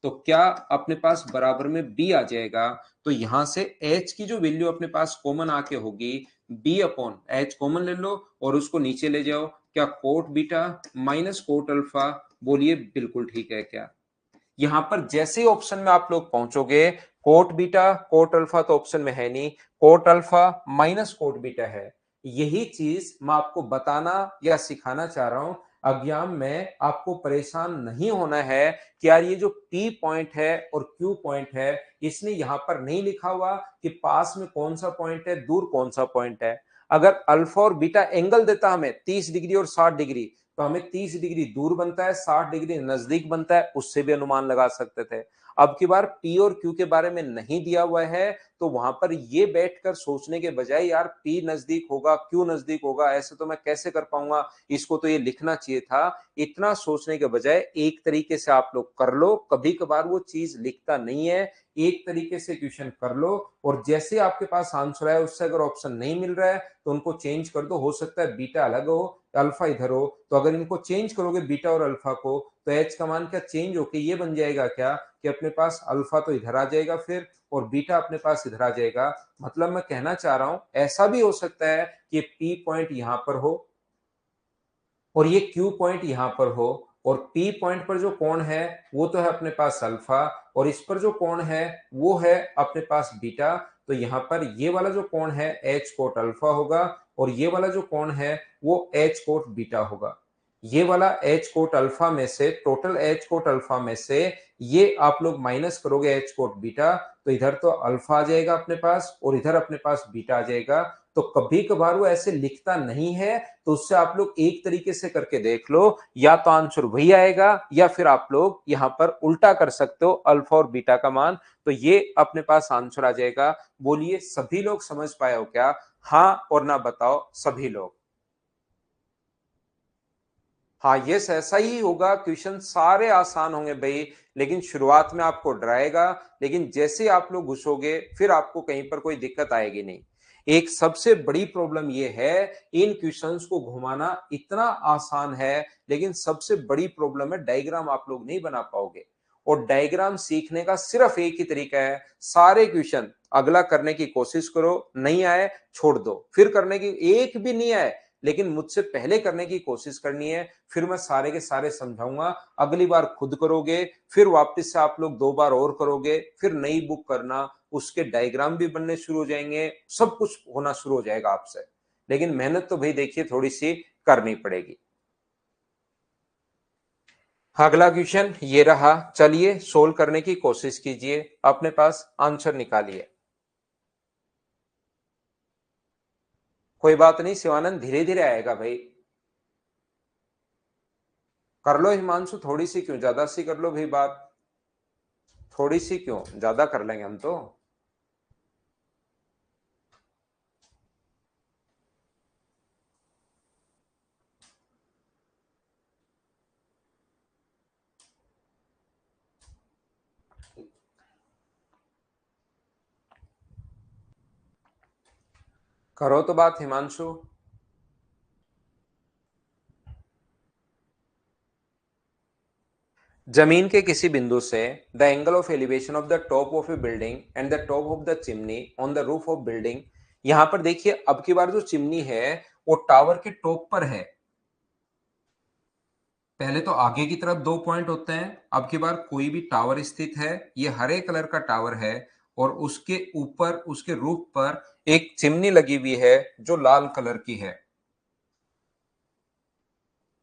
तो क्या अपने पास बराबर में बी आ जाएगा? तो यहां से एच की जो वैल्यू अपने पास कॉमन आके होगी, बी अपॉन एच कॉमन ले लो और उसको नीचे ले जाओ। क्या cot beta minus cot alpha? बोलिए बिल्कुल ठीक है क्या? यहां पर जैसे ही ऑप्शन में आप लोग पहुंचोगे, कोट बीटा कोट अल्फा तो ऑप्शन में है नहीं, coat alpha minus cot beta है। यही चीज मैं आपको बताना या सिखाना चाह रहा हूं। एग्जाम में आपको परेशान नहीं होना है कि यार ये जो P पॉइंट है और Q पॉइंट है, इसने यहां पर नहीं लिखा हुआ कि पास में कौन सा पॉइंट है, दूर कौन सा पॉइंट है। अगर अल्फा और बीटा एंगल देता हमें 30 डिग्री और 60 डिग्री, तो हमें 30 डिग्री दूर बनता है, 60 डिग्री नजदीक बनता है, उससे भी अनुमान लगा सकते थे। अब की बार P और Q के बारे में नहीं दिया हुआ है, तो वहां पर ये बैठकर सोचने के बजाय यार P नजदीक होगा Q नजदीक होगा, ऐसे तो मैं कैसे कर पाऊंगा, इसको तो ये लिखना चाहिए था। इतना सोचने के बजाय एक तरीके से आप लोग कर लो। कभी कभार वो चीज लिखता नहीं है, एक तरीके से क्वेश्चन कर लो, और जैसे आपके पास आंसर है उससे अगर ऑप्शन नहीं मिल रहा है तो उनको चेंज कर दो। हो सकता है बीटा अलग हो, अल्फा इधर हो, तो अगर इनको चेंज करोगे बीटा और अल्फा को, तो एच का मान क्या चेंज होके ये बन जाएगा क्या कि अपने पास अल्फा तो इधर आ जाएगा फिर, और बीटा अपने पास इधर आ जाएगा। मतलब मैं कहना चाह रहा हूं ऐसा भी हो सकता है कि पी पॉइंट यहां पर हो, और ये Q पॉइंट यहां पर हो और P पॉइंट पर जो कोण है वो तो है अपने पास अल्फा और इस पर जो कोण है वो है अपने पास बीटा। तो यहाँ पर ये वाला जो कोण है H कोट अल्फा होगा और ये वाला जो कोण है वो H कोट बीटा होगा। ये वाला H कोट अल्फा में से, टोटल H कोट अल्फा में से ये आप लोग माइनस करोगे H कोट बीटा, तो इधर तो अल्फा आ जाएगा अपने पास और इधर अपने पास बीटा आ जाएगा। तो कभी कभार वो ऐसे लिखता नहीं है, तो उससे आप लोग एक तरीके से करके देख लो, या तो आंसर वही आएगा या फिर आप लोग यहां पर उल्टा कर सकते हो अल्फा और बीटा का मान, तो ये अपने पास आंसर आ जाएगा। बोलिए सभी लोग समझ पाए हो क्या? हाँ और ना बताओ सभी लोग। हाँ यस, ऐसा ही होगा। क्वेश्चन सारे आसान होंगे भाई, लेकिन शुरुआत में आपको डराएगा, लेकिन जैसे आप लोग घुसोगे फिर आपको कहीं पर कोई दिक्कत आएगी नहीं। एक सबसे बड़ी प्रॉब्लम यह है, इन क्वेश्चंस को घुमाना इतना आसान है, लेकिन सबसे बड़ी प्रॉब्लम है डायग्राम आप लोग नहीं बना पाओगे। और डायग्राम सीखने का सिर्फ एक ही तरीका है, सारे क्वेश्चन अगला करने की कोशिश करो, नहीं आए छोड़ दो, फिर करने की, एक भी नहीं आए लेकिन मुझसे पहले करने की कोशिश करनी है, फिर मैं सारे के सारे समझाऊंगा, अगली बार खुद करोगे, फिर वापस से आप लोग 2 बार और करोगे, फिर नई बुक करना, उसके डायग्राम भी बनने शुरू हो जाएंगे, सब कुछ होना शुरू हो जाएगा आपसे। लेकिन मेहनत तो भाई देखिए थोड़ी सी करनी पड़ेगी। अगला क्वेश्चन ये रहा, चलिए सोल्व करने की कोशिश कीजिए, अपने पास आंसर निकालिए। कोई बात नहीं शिवानंद, धीरे धीरे आएगा भाई। कर लो हिमांशु, थोड़ी सी क्यों, ज्यादा सी कर लो भाई बात। थोड़ी सी क्यों, ज्यादा कर लेंगे हम तो। करो तो बात हिमांशु। जमीन के किसी बिंदु से the angle of elevation of the top of A building and the top of the chimney on the roof of building. यहां पर देखिए अब की बार जो चिमनी है वो टावर के टॉप पर है। पहले तो आगे की तरफ 2 पॉइंट होते हैं, अब की बार कोई भी टावर स्थित है, ये हरे कलर का टावर है और उसके ऊपर उसके रूफ पर एक चिमनी लगी हुई है जो लाल कलर की है।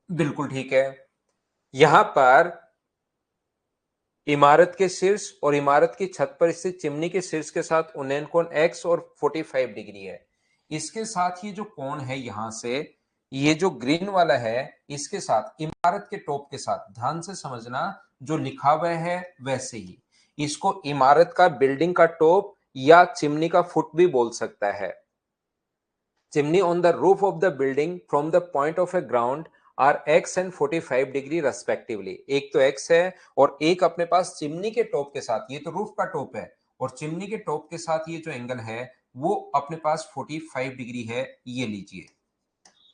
बिल्कुल ठीक है। यहां पर इमारत के शीर्ष और इमारत की छत पर स्थित चिमनी के शीर्ष के साथ उन्नयन कोण x और 45 डिग्री है। इसके साथ ये जो कोण है यहां से, ये जो ग्रीन वाला है, इसके साथ इमारत के टॉप के साथ, ध्यान से समझना, जो लिखा हुआ है वैसे ही इसको इमारत का, बिल्डिंग का टॉप या चिमनी का फुट भी बोल सकता है। Chimney on the roof of the building from the point of a ground are x and 45 degree respectively. एक तो x है और एक अपने पास चिमनी के टॉप के साथ, ये तो रूफ का टॉप है और चिमनी के टॉप के साथ ये जो एंगल है वो अपने पास 45 डिग्री है, ये लीजिए।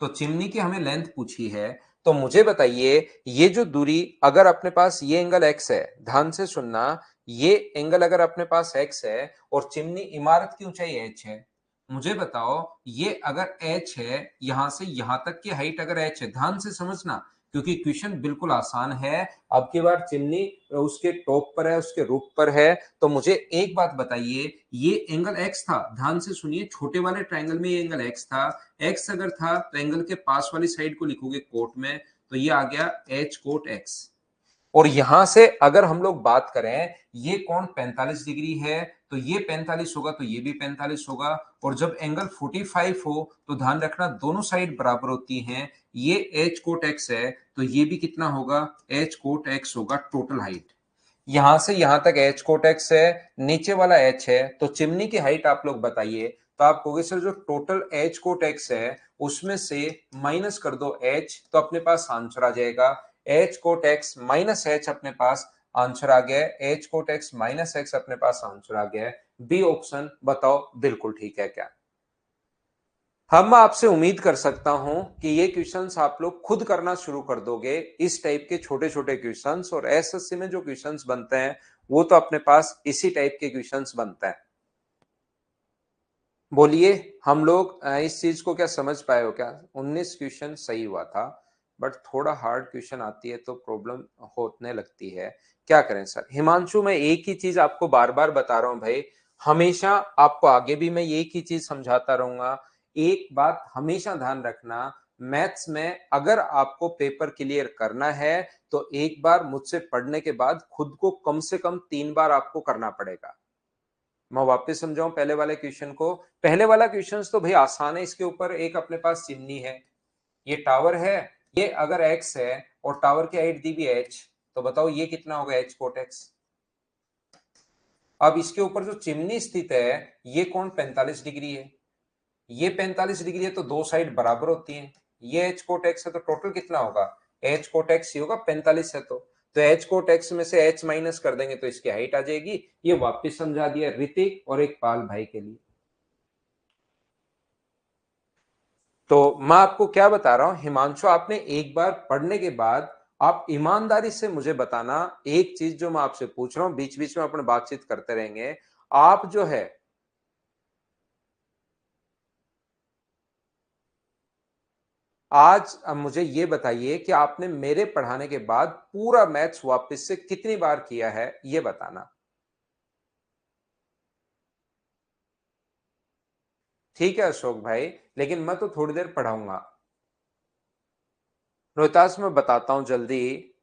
तो चिमनी की हमें लेंथ पूछी है, तो मुझे बताइए ये जो दूरी, अगर अपने पास ये एंगल x है, ध्यान से सुनना, ये एंगल अगर अपने पास x है और चिमनी, इमारत की ऊंचाई h है, मुझे बताओ ये अगर h है, यहां से यहां तक की हाइट अगर h है, ध्यान से समझना क्योंकि क्वेश्चन बिल्कुल आसान है। अब की बार चिमनी उसके टॉप पर है, उसके रूफ पर है, तो मुझे एक बात बताइए, ये एंगल x था, ध्यान से सुनिए, छोटे वाले ट्रायंगल में ये एंगल x था, x अगर था तो एंगल के पास वाली साइड को लिखोगे कोट में, तो ये आ गया h कोट x। और यहां से अगर हम लोग बात करें, ये कोण 45 डिग्री है, तो ये 45 होगा तो ये भी 45 होगा, और जब एंगल 45 हो तो ध्यान रखना दोनों साइड बराबर होती हैं, ये h कोट x है तो ये भी कितना होगा, h कोट x होगा टोटल हाइट। यहां से यहां तक h कोट x है, नीचे वाला h है, तो चिमनी की हाइट आप लोग बताइए, तो आप कहोगे सर जो टोटल h कोट x है उसमें से माइनस कर दो h, तो अपने पास आंसर आ जाएगा h cot x minus h, अपने पास आंसर आ गया है h cot x minus x, अपने पास आंसर आ गया है बी ऑप्शन। बताओ बिल्कुल ठीक है क्या? हम आपसे उम्मीद कर सकता हूं कि ये क्वेश्चंस आप लोग खुद करना शुरू कर दोगे, इस टाइप के छोटे छोटे क्वेश्चंस, और एसएससी में जो क्वेश्चंस बनते हैं वो तो अपने पास इसी टाइप के क्वेश्चंस बनते हैं। बोलिए हम लोग इस चीज को क्या समझ पाए हो क्या? 19 क्वेश्चन सही हुआ था, बट थोड़ा हार्ड क्वेश्चन आती है तो प्रॉब्लम होने लगती है। क्या करें सर? हिमांशु, मैं एक ही चीज आपको बार बार बता रहा हूं भाई, हमेशा आपको आगे भी मैं एक ही चीज समझाता रहूंगा। एक बात हमेशा ध्यान रखना, मैथ्स में अगर आपको पेपर क्लियर करना है तो एक बार मुझसे पढ़ने के बाद खुद को कम से कम 3 बार आपको करना पड़ेगा। मैं वापस समझाऊं पहले वाले क्वेश्चन को। पहले वाला क्वेश्चन तो भाई आसान है, इसके ऊपर एक अपने पास चिमनी है, ये टावर है, ये अगर एक्स है और टावर की हाइट दी भी एच, तो बताओ ये कितना होगा, एच कोट एक्स। अब इसके ऊपर जो चिमनी स्थित है ये कोण 45 डिग्री है, ये 45 डिग्री है, तो दो साइड बराबर होती हैं। ये एच कोट एक्स है तो टोटल कितना होगा, एच कोट एक्स ही होगा, 45 है तो एच कोट एक्स में से एच माइनस कर देंगे तो इसकी हाइट आ जाएगी। ये वापस समझा दिया ऋतिक और एक पाल भाई के लिए। तो मैं आपको क्या बता रहा हूं हिमांशु, आपने एक बार पढ़ने के बाद आप ईमानदारी से मुझे बताना, एक चीज जो मैं आपसे पूछ रहा हूं, बीच बीच में अपने बातचीत करते रहेंगे। आप जो है आज अब मुझे ये बताइए कि आपने मेरे पढ़ाने के बाद पूरा मैथ्स वापस से कितनी बार किया है, ये बताना। ठीक है अशोक भाई, लेकिन मैं तो थोड़ी देर पढ़ाऊंगा। रोहितास मैं बताता हूं जल्दी।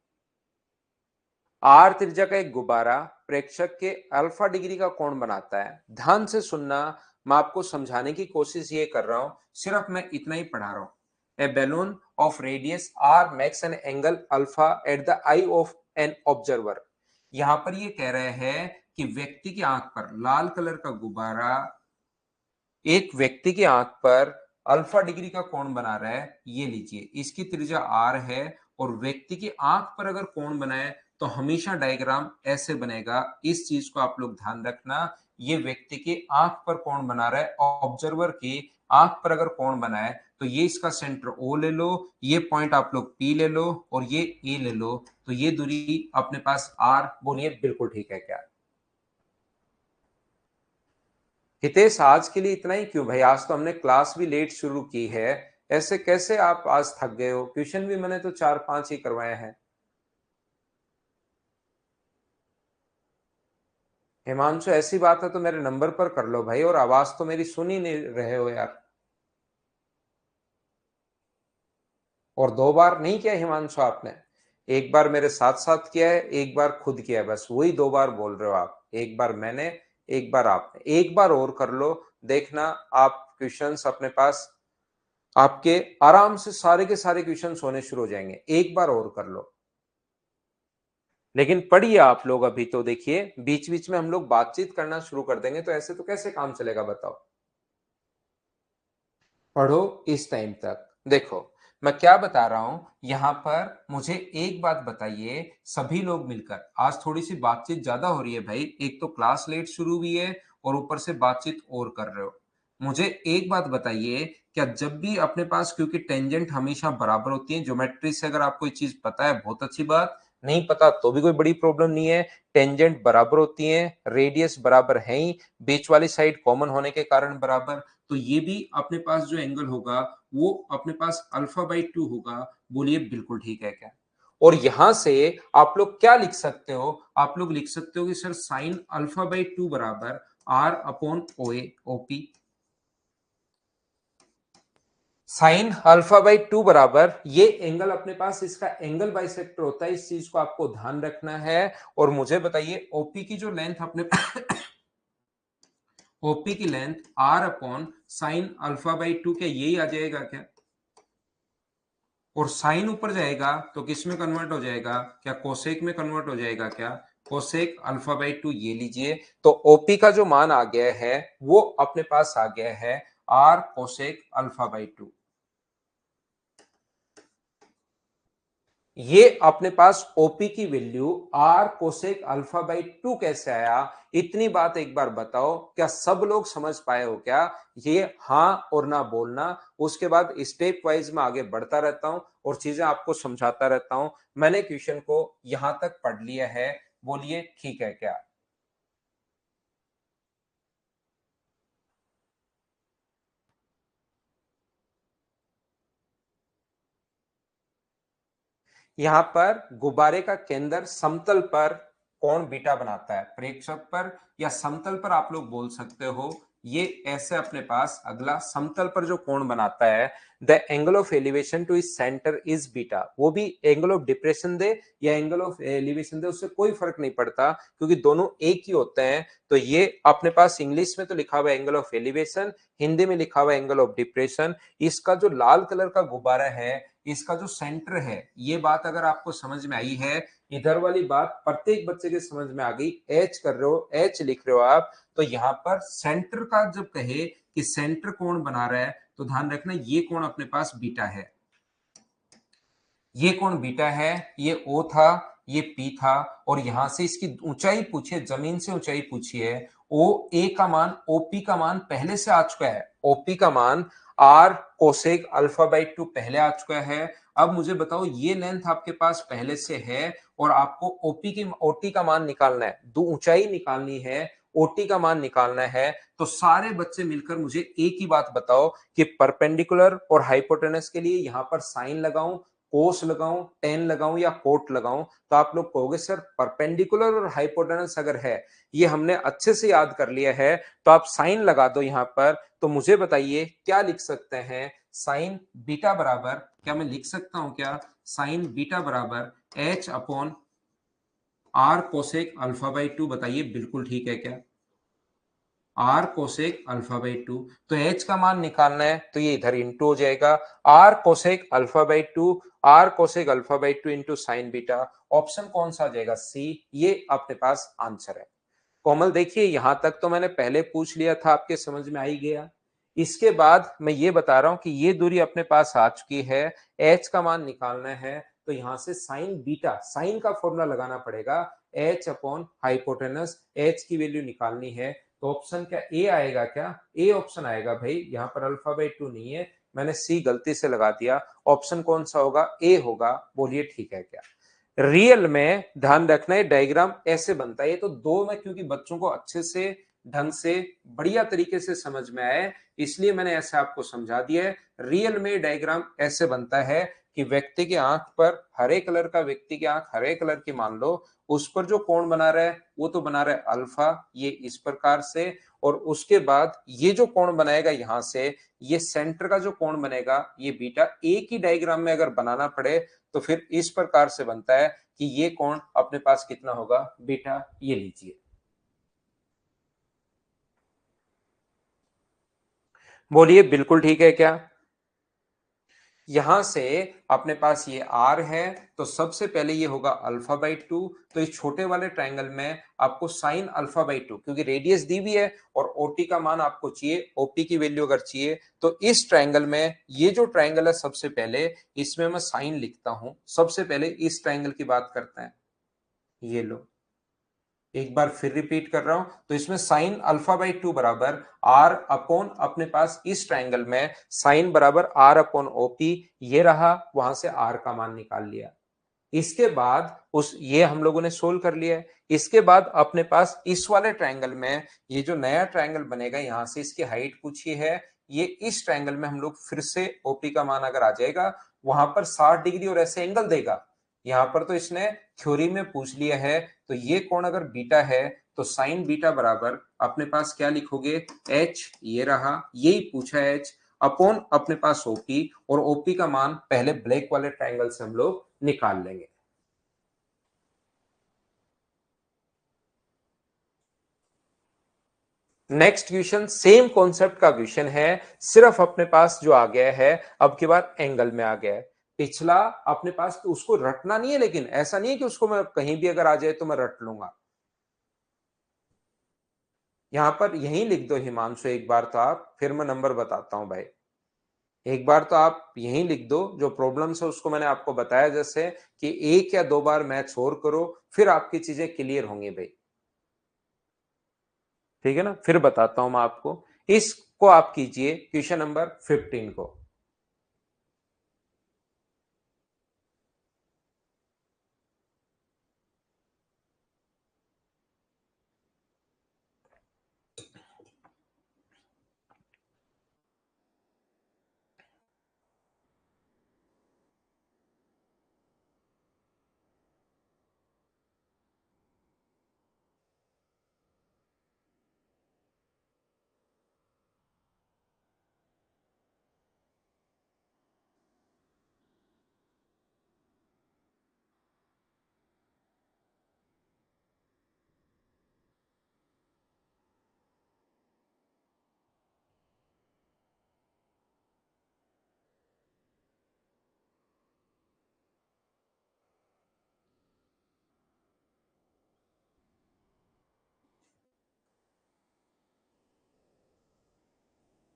आर त्रिज्या का एक गुब्बारा प्रेक्षक के अल्फा डिग्री का कोण बनाता है। ध्यान से सुनना, मैं आपको समझाने की कोशिश ये कर रहा हूं, सिर्फ मैं इतना ही पढ़ा रहा हूं। A balloon of radius r makes an angle alpha at the eye of an observer. यहां पर ये कह रहे हैं कि व्यक्ति की आंख पर लाल कलर का गुब्बारा एक व्यक्ति की आंख पर अल्फा डिग्री का कोण बना रहा है। ये लीजिए, इसकी त्रिज्या आर है और व्यक्ति की आंख पर अगर कोण बनाए तो हमेशा डायग्राम ऐसे बनेगा। इस चीज को आप लोग ध्यान रखना, ये व्यक्ति की आंख पर कोण बना रहा है, ऑब्जर्वर की आंख पर अगर कोण बनाए तो ये इसका सेंटर ओ ले लो, ये पॉइंट आप लोग पी ले लो और ये ए ले लो, तो ये दूरी अपने पास आर। बोलिए बिल्कुल ठीक है क्या? हितेश, आज के लिए इतना ही क्यों भाई? आज तो हमने क्लास भी लेट शुरू की है, ऐसे कैसे आप आज थक गए हो? ट्यूशन भी मैंने तो 4-5 ही करवाए हैं। हिमांशु, ऐसी बात है तो मेरे नंबर पर कर लो भाई, और आवाज तो मेरी सुन ही नहीं रहे हो यार। और 2 बार नहीं किया हिमांशु आपने, एक बार मेरे साथ साथ किया है, एक बार खुद किया है, बस वही 2 बार बोल रहे हो आप। एक बार मैंने, एक बार आपने। एक बार और कर लो, देखना आप क्वेश्चंस अपने पास आपके आराम से सारे के सारे क्वेश्चंस होने शुरू हो जाएंगे। एक बार और कर लो, लेकिन पढ़िए आप लोग। अभी तो देखिए बीच बीच में हम लोग बातचीत करना शुरू कर देंगे तो ऐसे तो कैसे काम चलेगा बताओ। पढ़ो इस टाइम तक। देखो मैं क्या बता रहा हूं, यहां पर मुझे एक बात बताइए, सभी लोग मिलकर, आज थोड़ी सी बातचीत ज्यादा हो रही है भाई, एक तो क्लास लेट शुरू हुई है और ऊपर से बातचीत और कर रहे हो। मुझे एक बात बताइए, क्या जब भी अपने पास, क्योंकि टेंजेंट हमेशा बराबर होती है, ज्योमेट्री से अगर आपको ये चीज पता है बहुत अच्छी बात, नहीं पता तो भी कोई बड़ी प्रॉब्लम नहीं है। टेंजेंट बराबर होती है, रेडियस बराबर है ही, बीच वाली साइड कॉमन होने के कारण बराबर, तो ये भी अपने पास जो एंगल होगा वो अपने पास अल्फा बाई 2 होगा। बोलिए बिल्कुल ठीक है क्या? और यहां से आप लोग क्या लिख सकते हो, आप लोग लिख सकते हो कि सर साइन अल्फा बाई 2 बराबर r upon O A OP. Sine alpha by 2 बराबर ये एंगल अपने पास इसका एंगल बाइसेक्टर होता है, इस चीज को आपको ध्यान रखना है। और मुझे बताइए ओपी की जो लेंथ अपने ओपी की length r upon sine alpha by 2, क्या यही आ जाएगा क्या? और साइन ऊपर जाएगा तो किस में कन्वर्ट हो जाएगा, क्या कोसेक में कन्वर्ट हो जाएगा क्या? कोसेक अल्फा बाई 2, ये लीजिए। तो ओपी का जो मान आ गया है वो अपने पास आ गया है आर कोसेक अल्फा बाई 2। ये अपने पास ओपी की value r cosec alpha by 2 कैसे आया? इतनी बात एक बार बताओ, क्या सब लोग समझ पाए हो क्या? ये हाँ और ना बोलना, उसके बाद स्टेप वाइज में आगे बढ़ता रहता हूं और चीजें आपको समझाता रहता हूं। मैंने क्वेश्चन को यहां तक पढ़ लिया है, बोलिए ठीक है क्या? यहाँ पर गुब्बारे का केंद्र समतल पर कोण बीटा बनाता है, प्रेक्षक पर या समतल पर आप लोग बोल सकते हो। ये ऐसे अपने पास अगला समतल पर जो कोण बनाता है, the angle of elevation to इस सेंटर इज बीटा। वो भी एंगल ऑफ डिप्रेशन दे या एंगल ऑफ एलिवेशन दे, उससे कोई फर्क नहीं पड़ता क्योंकि दोनों एक ही होते हैं। तो ये अपने पास इंग्लिश में तो लिखा हुआ एंगल ऑफ एलिवेशन, हिंदी में लिखा हुआ एंगल ऑफ डिप्रेशन। इसका जो लाल कलर का गुब्बारा है, इसका जो सेंटर है, ये बात अगर आपको समझ में आई है, इधर वाली बात प्रत्येक बच्चे के समझ में आ गई। एच कर रहे हो, एच लिख रहे हो आप, तो यहाँ पर सेंटर का जब कहे कि सेंटर कोण बना रहा है, तो ध्यान रखना ये कोण अपने पास बीटा है, ये कोण बीटा है, ये ओ था, ये पी था, और यहां से इसकी ऊंचाई पूछिए, जमीन से ऊंचाई पूछी है। ओ ए का मान, ओपी का मान पहले से आ चुका है, ओपी का मान आर कोसेक अल्फा बाई 2 पहले आ चुका है। अब मुझे बताओ, ये लेंथ आपके पास पहले से है और आपको ओपी की ओटी का मान निकालना है, दो ऊंचाई निकालनी है, ओटी का मान निकालना है। तो सारे बच्चे मिलकर मुझे एक ही बात बताओ कि परपेंडिकुलर और हाइपोटेनस के लिए यहां पर साइन लगाऊं, कोस लगाऊं, टेन लगाऊं या कोट लगाऊं? तो आप लोग कहोगे सर परपेंडिकुलर और हाइपोटेनस अगर है, ये हमने अच्छे से याद कर लिया है, तो आप साइन लगा दो यहां पर। तो मुझे बताइए क्या लिख सकते हैं? साइन बीटा बराबर, क्या मैं लिख सकता हूं क्या? साइन बीटा बराबर h upon r cosec alpha by 2। बताइए बिल्कुल ठीक है क्या? R cosec alpha by 2। तो एच का मान निकालना है तो ये इधर इंटू हो जाएगा, r cosec alpha by 2, r cosec alpha by 2 into sine beta. Option कौन सा आ जाएगा? सी। ये अपने पास आंसर है। कोमल देखिए, यहां तक तो मैंने पहले पूछ लिया था, आपके समझ में आ ही गया। इसके बाद मैं ये बता रहा हूं कि ये दूरी अपने पास आ चुकी है, एच का मान निकालना है, तो यहां से साइन बीटा, साइन का फॉर्मूला लगाना पड़ेगा, एच अपॉन हाइपोटेनस, एच की वैल्यू निकालनी है। तो ऑप्शन क्या ए आएगा क्या? ए ऑप्शन आएगा भाई, यहाँ पर अल्फा बाई 2 नहीं है, मैंने सी गलती से लगा दिया। ऑप्शन कौन सा होगा? ए होगा। बोलिए ठीक है क्या? रियल में ध्यान रखना है, डायग्राम ऐसे बनता है। ये तो दो में, क्योंकि बच्चों को अच्छे से ढंग से बढ़िया तरीके से समझ में आए, इसलिए मैंने ऐसे आपको समझा दिया है। रियल में डायग्राम ऐसे बनता है कि व्यक्ति की आंख पर, हरे कलर का व्यक्ति की आंख हरे कलर की मान लो, उस पर जो कोण बना रहा है वो तो बना रहा है अल्फा, ये इस प्रकार से। और उसके बाद ये जो कोण बनाएगा यहां से, ये सेंटर का जो कोण बनेगा ये बीटा। एक ही डायग्राम में अगर बनाना पड़े तो फिर इस प्रकार से बनता है कि ये कोण अपने पास कितना होगा? बीटा। ये लीजिए, बोलिए बिल्कुल ठीक है क्या? यहां से अपने पास ये आर है, तो सबसे पहले ये होगा अल्फा बाई 2। तो इस छोटे वाले ट्रायंगल में आपको साइन अल्फा बाई 2, क्योंकि रेडियस दी हुई है और ओटी का मान आपको चाहिए, ओपी की वैल्यू अगर चाहिए, तो इस ट्रायंगल में, ये जो ट्रायंगल है सबसे पहले इसमें मैं साइन लिखता हूं। सबसे पहले इस ट्रायंगल की बात करते हैं, ये लो, एक बार फिर रिपीट कर रहा हूं। तो इसमें साइन अल्फा बाई 2 बराबर आर अपॉन, अपने पास इस ट्राइंगल में साइन बराबर आर अपॉन ओपी, ये रहा, वहां से आर का मान निकाल लिया। इसके बाद उस, ये हम लोगों ने सोल्व कर लिया है। इसके बाद अपने पास इस वाले ट्रायंगल में ये जो नया ट्रायंगल बनेगा, यहां से इसकी हाइट पूछी है, ये इस ट्रायंगल में हम लोग फिर से ओपी का मान अगर आ जाएगा, वहां पर 60 डिग्री और ऐसे एंगल देगा। यहां पर तो इसने थ्योरी में पूछ लिया है, तो ये कोण अगर बीटा है तो साइन बीटा बराबर अपने पास क्या लिखोगे? एच, ये रहा, यही पूछा है, एच अपॉन अपने पास ओपी, और ओपी का मान पहले ब्लैक वाले ट्रायंगल से हम लोग निकाल लेंगे। नेक्स्ट क्वेश्चन सेम कॉन्सेप्ट का क्वेश्चन है, सिर्फ अपने पास जो आ गया है अब की बार एंगल में आ गया है। पिछला अपने पास तो उसको रटना नहीं है, लेकिन ऐसा नहीं है कि उसको मैं कहीं भी अगर आ जाए तो मैं रट लूंगा। यहां पर यहीं लिख दो हिमांशु, एक बार तो आप, फिर मैं नंबर बताता हूं भाई। एक बार तो आप यहीं लिख दो, जो प्रॉब्लम्स है उसको मैंने आपको बताया, जैसे कि एक या दो बार मैथ्स और करो, फिर आपकी चीजें क्लियर होंगी भाई। ठीक है ना? फिर बताता हूं मैं आपको। इसको आप कीजिए क्वेश्चन नंबर 15 को।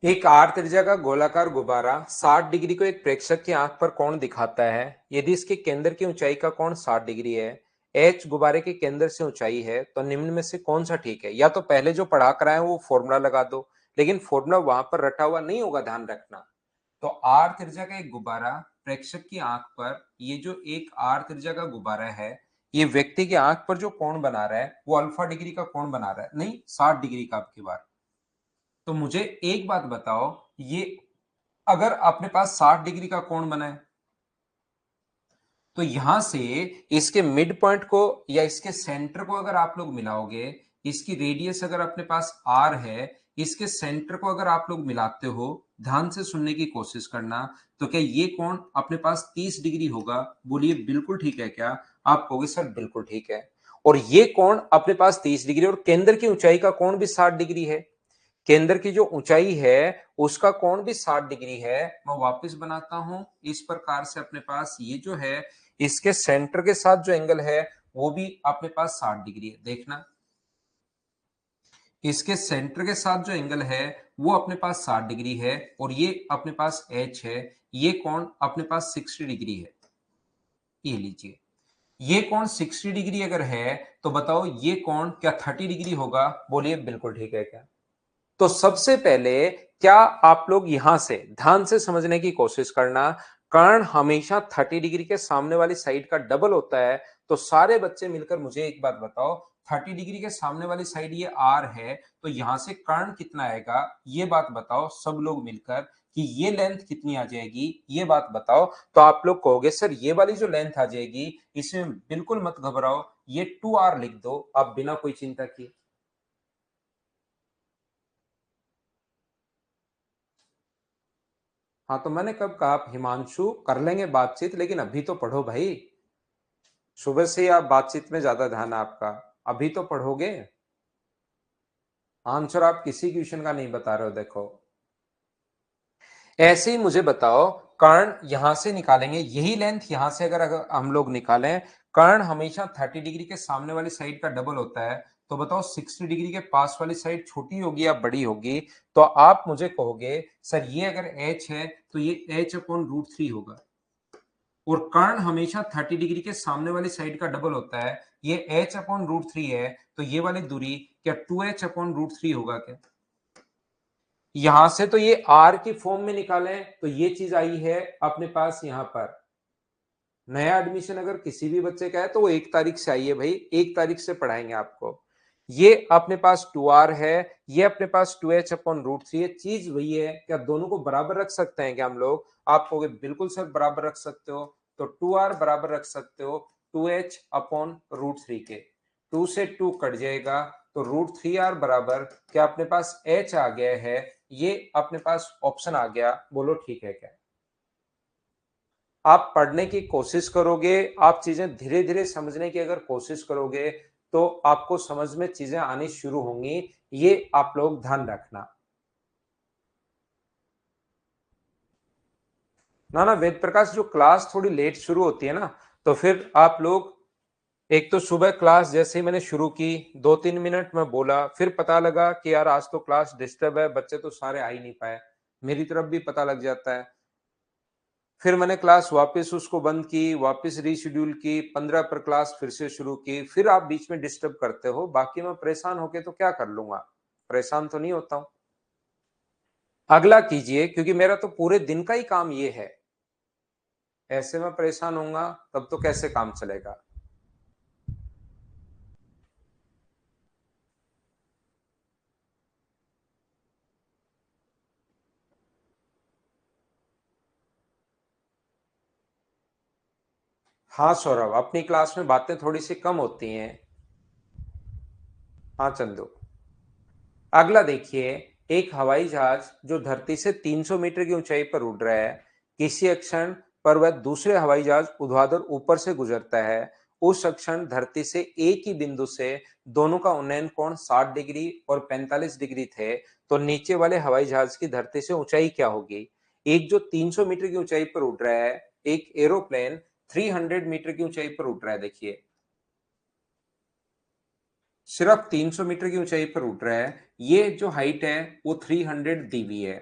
एक आर त्रिज्या का गोलाकार गुब्बारा 60 डिग्री को एक प्रेक्षक की आंख पर कोण दिखाता है। यदि इसके केंद्र की ऊंचाई का कोण 60 डिग्री है, एच गुब्बारे के केंद्र से ऊंचाई है, तो निम्न में से कौन सा ठीक है? या तो पहले जो पढ़ा कर आए वो फॉर्मूला लगा दो, लेकिन फॉर्मूला वहां पर रटा हुआ नहीं होगा, ध्यान रखना। तो आर त्रिज्या का एक गुब्बारा प्रेक्षक की आंख पर, ये जो एक आर त्रिज्या का गुब्बारा है, ये व्यक्ति की आंख पर जो कोण बना रहा है वो अल्फा डिग्री का कोण बना रहा है, नहीं 60 डिग्री का। आपकी बार तो मुझे एक बात बताओ, ये अगर अपने पास 60 डिग्री का कोण बना है, तो यहां से इसके मिड पॉइंट को या इसके सेंटर को अगर आप लोग मिलाओगे, इसकी रेडियस अगर अपने पास आर है, इसके सेंटर को अगर आप लोग मिलाते हो, ध्यान से सुनने की कोशिश करना, तो क्या ये कोण अपने पास 30 डिग्री होगा? बोलिए बिल्कुल ठीक है क्या? आप कहोगे सर बिल्कुल ठीक है। और ये कोण अपने पास 30 डिग्री, और केंद्र की ऊंचाई का कोण भी 60 डिग्री है। केंद्र की जो ऊंचाई है उसका कोण भी 60 डिग्री है। मैं वापस बनाता हूं इस प्रकार से, अपने पास ये जो है इसके सेंटर के साथ जो एंगल है वो भी अपने पास 60 डिग्री है। देखना, इसके सेंटर के साथ जो एंगल है वो अपने पास 60 डिग्री है, और ये अपने पास एच है, ये कोण अपने पास 60 डिग्री है। ये लीजिए, ये कोण 60 डिग्री अगर है, तो बताओ ये कोण क्या 30 डिग्री होगा? बोलिए बिल्कुल ठीक है क्या? तो सबसे पहले क्या आप लोग यहां से ध्यान से समझने की कोशिश करना, कर्ण हमेशा 30 डिग्री के सामने वाली साइड का डबल होता है। तो सारे बच्चे मिलकर मुझे एक बात बताओ, 30 डिग्री के सामने वाली साइड ये आर है, तो यहां से कर्ण कितना आएगा? ये बात बताओ सब लोग मिलकर कि ये लेंथ कितनी आ जाएगी, ये बात बताओ। तो आप लोग कहोगे सर ये वाली जो लेंथ आ जाएगी, इसमें बिल्कुल मत घबराओ, ये 2r लिख दो आप बिना कोई चिंता किए। हाँ, तो मैंने कब कहा? आप हिमांशु कर लेंगे बातचीत, लेकिन अभी तो पढ़ो भाई। सुबह से ही आप बातचीत में ज्यादा ध्यान है आपका, अभी तो पढ़ोगे। आंसर आप किसी क्वेश्चन का नहीं बता रहे हो, देखो। ऐसे ही मुझे बताओ, कर्ण यहां से निकालेंगे, यही लेंथ यहां से अगर हम लोग निकालें, कर्ण हमेशा 30 डिग्री के सामने वाली साइड का डबल होता है। तो बताओ 60 डिग्री के पास वाली साइड छोटी होगी या बड़ी होगी? तो आप मुझे कहोगे सर ये अगर h है तो ये h/√3 होगा, और कर्ण हमेशा 30 डिग्री के सामने वाली साइड का डबल होता है, ये h/√3 है, तो ये वाली दूरी क्या 2h/√3 होगा क्या? यहां से तो ये r की फॉर्म में निकालें तो ये चीज आई है अपने पास यहां पर। नया एडमिशन अगर किसी भी बच्चे का है तो वो 1 तारीख से आई है भाई, 1 तारीख से पढ़ाएंगे आपको। ये अपने पास 2r है, ये अपने पास 2h/√3 है। चीज वही है, क्या दोनों को बराबर रख सकते हैं क्या हम लोग? आप कहोगे बिल्कुल सर बराबर रख सकते हो। तो 2r बराबर रख सकते हो 2h/√3 के। 2 से 2 कट जाएगा, तो √3r बराबर क्या अपने पास h आ गया है, ये अपने पास ऑप्शन आ गया। बोलो ठीक है क्या? आप पढ़ने की कोशिश करोगे, आप चीजें धीरे धीरे समझने की अगर कोशिश करोगे, तो आपको समझ में चीजें आनी शुरू होंगी। ये आप लोग ध्यान रखना। ना ना वेद प्रकाश, जो क्लास थोड़ी लेट शुरू होती है ना, तो फिर आप लोग, एक तो सुबह क्लास जैसे ही मैंने शुरू की 2-3 मिनट में बोला, फिर पता लगा कि यार आज तो क्लास डिस्टर्ब है, बच्चे तो सारे आ ही नहीं पाए, मेरी तरफ भी पता लग जाता है। फिर मैंने क्लास वापस उसको बंद की, वापस रीशेड्यूल की, 15 पर क्लास फिर से शुरू की, फिर आप बीच में डिस्टर्ब करते हो। बाकी मैं परेशान होके तो क्या कर लूंगा? परेशान तो नहीं होता हूं। अगला कीजिए, क्योंकि मेरा तो पूरे दिन का ही काम ये है। ऐसे में परेशान होऊंगा तब तो कैसे काम चलेगा? हाँ सौरभ, अपनी क्लास में बातें थोड़ी सी कम होती हैं। हाँ चंदू, अगला देखिए, एक हवाई जहाज जो धरती से 300 मीटर की ऊंचाई पर उड़ रहा है, किसी क्षण पर वह दूसरे हवाई जहाज ऊर्ध्वाधर ऊपर से गुजरता है। उस क्षण धरती से एक ही बिंदु से दोनों का उन्नयन कोण 60 डिग्री और 45 डिग्री थे, तो नीचे वाले हवाई जहाज की धरती से ऊंचाई क्या होगी? एक जो 300 मीटर की ऊंचाई पर उड़ रहा है, एक एरोप्लेन 300 मीटर की ऊंचाई पर उड़ रहा है। देखिए, सिर्फ 300 मीटर की ऊंचाई पर उठ रहा है, ये जो हाइट है वो 300 दी हुई है।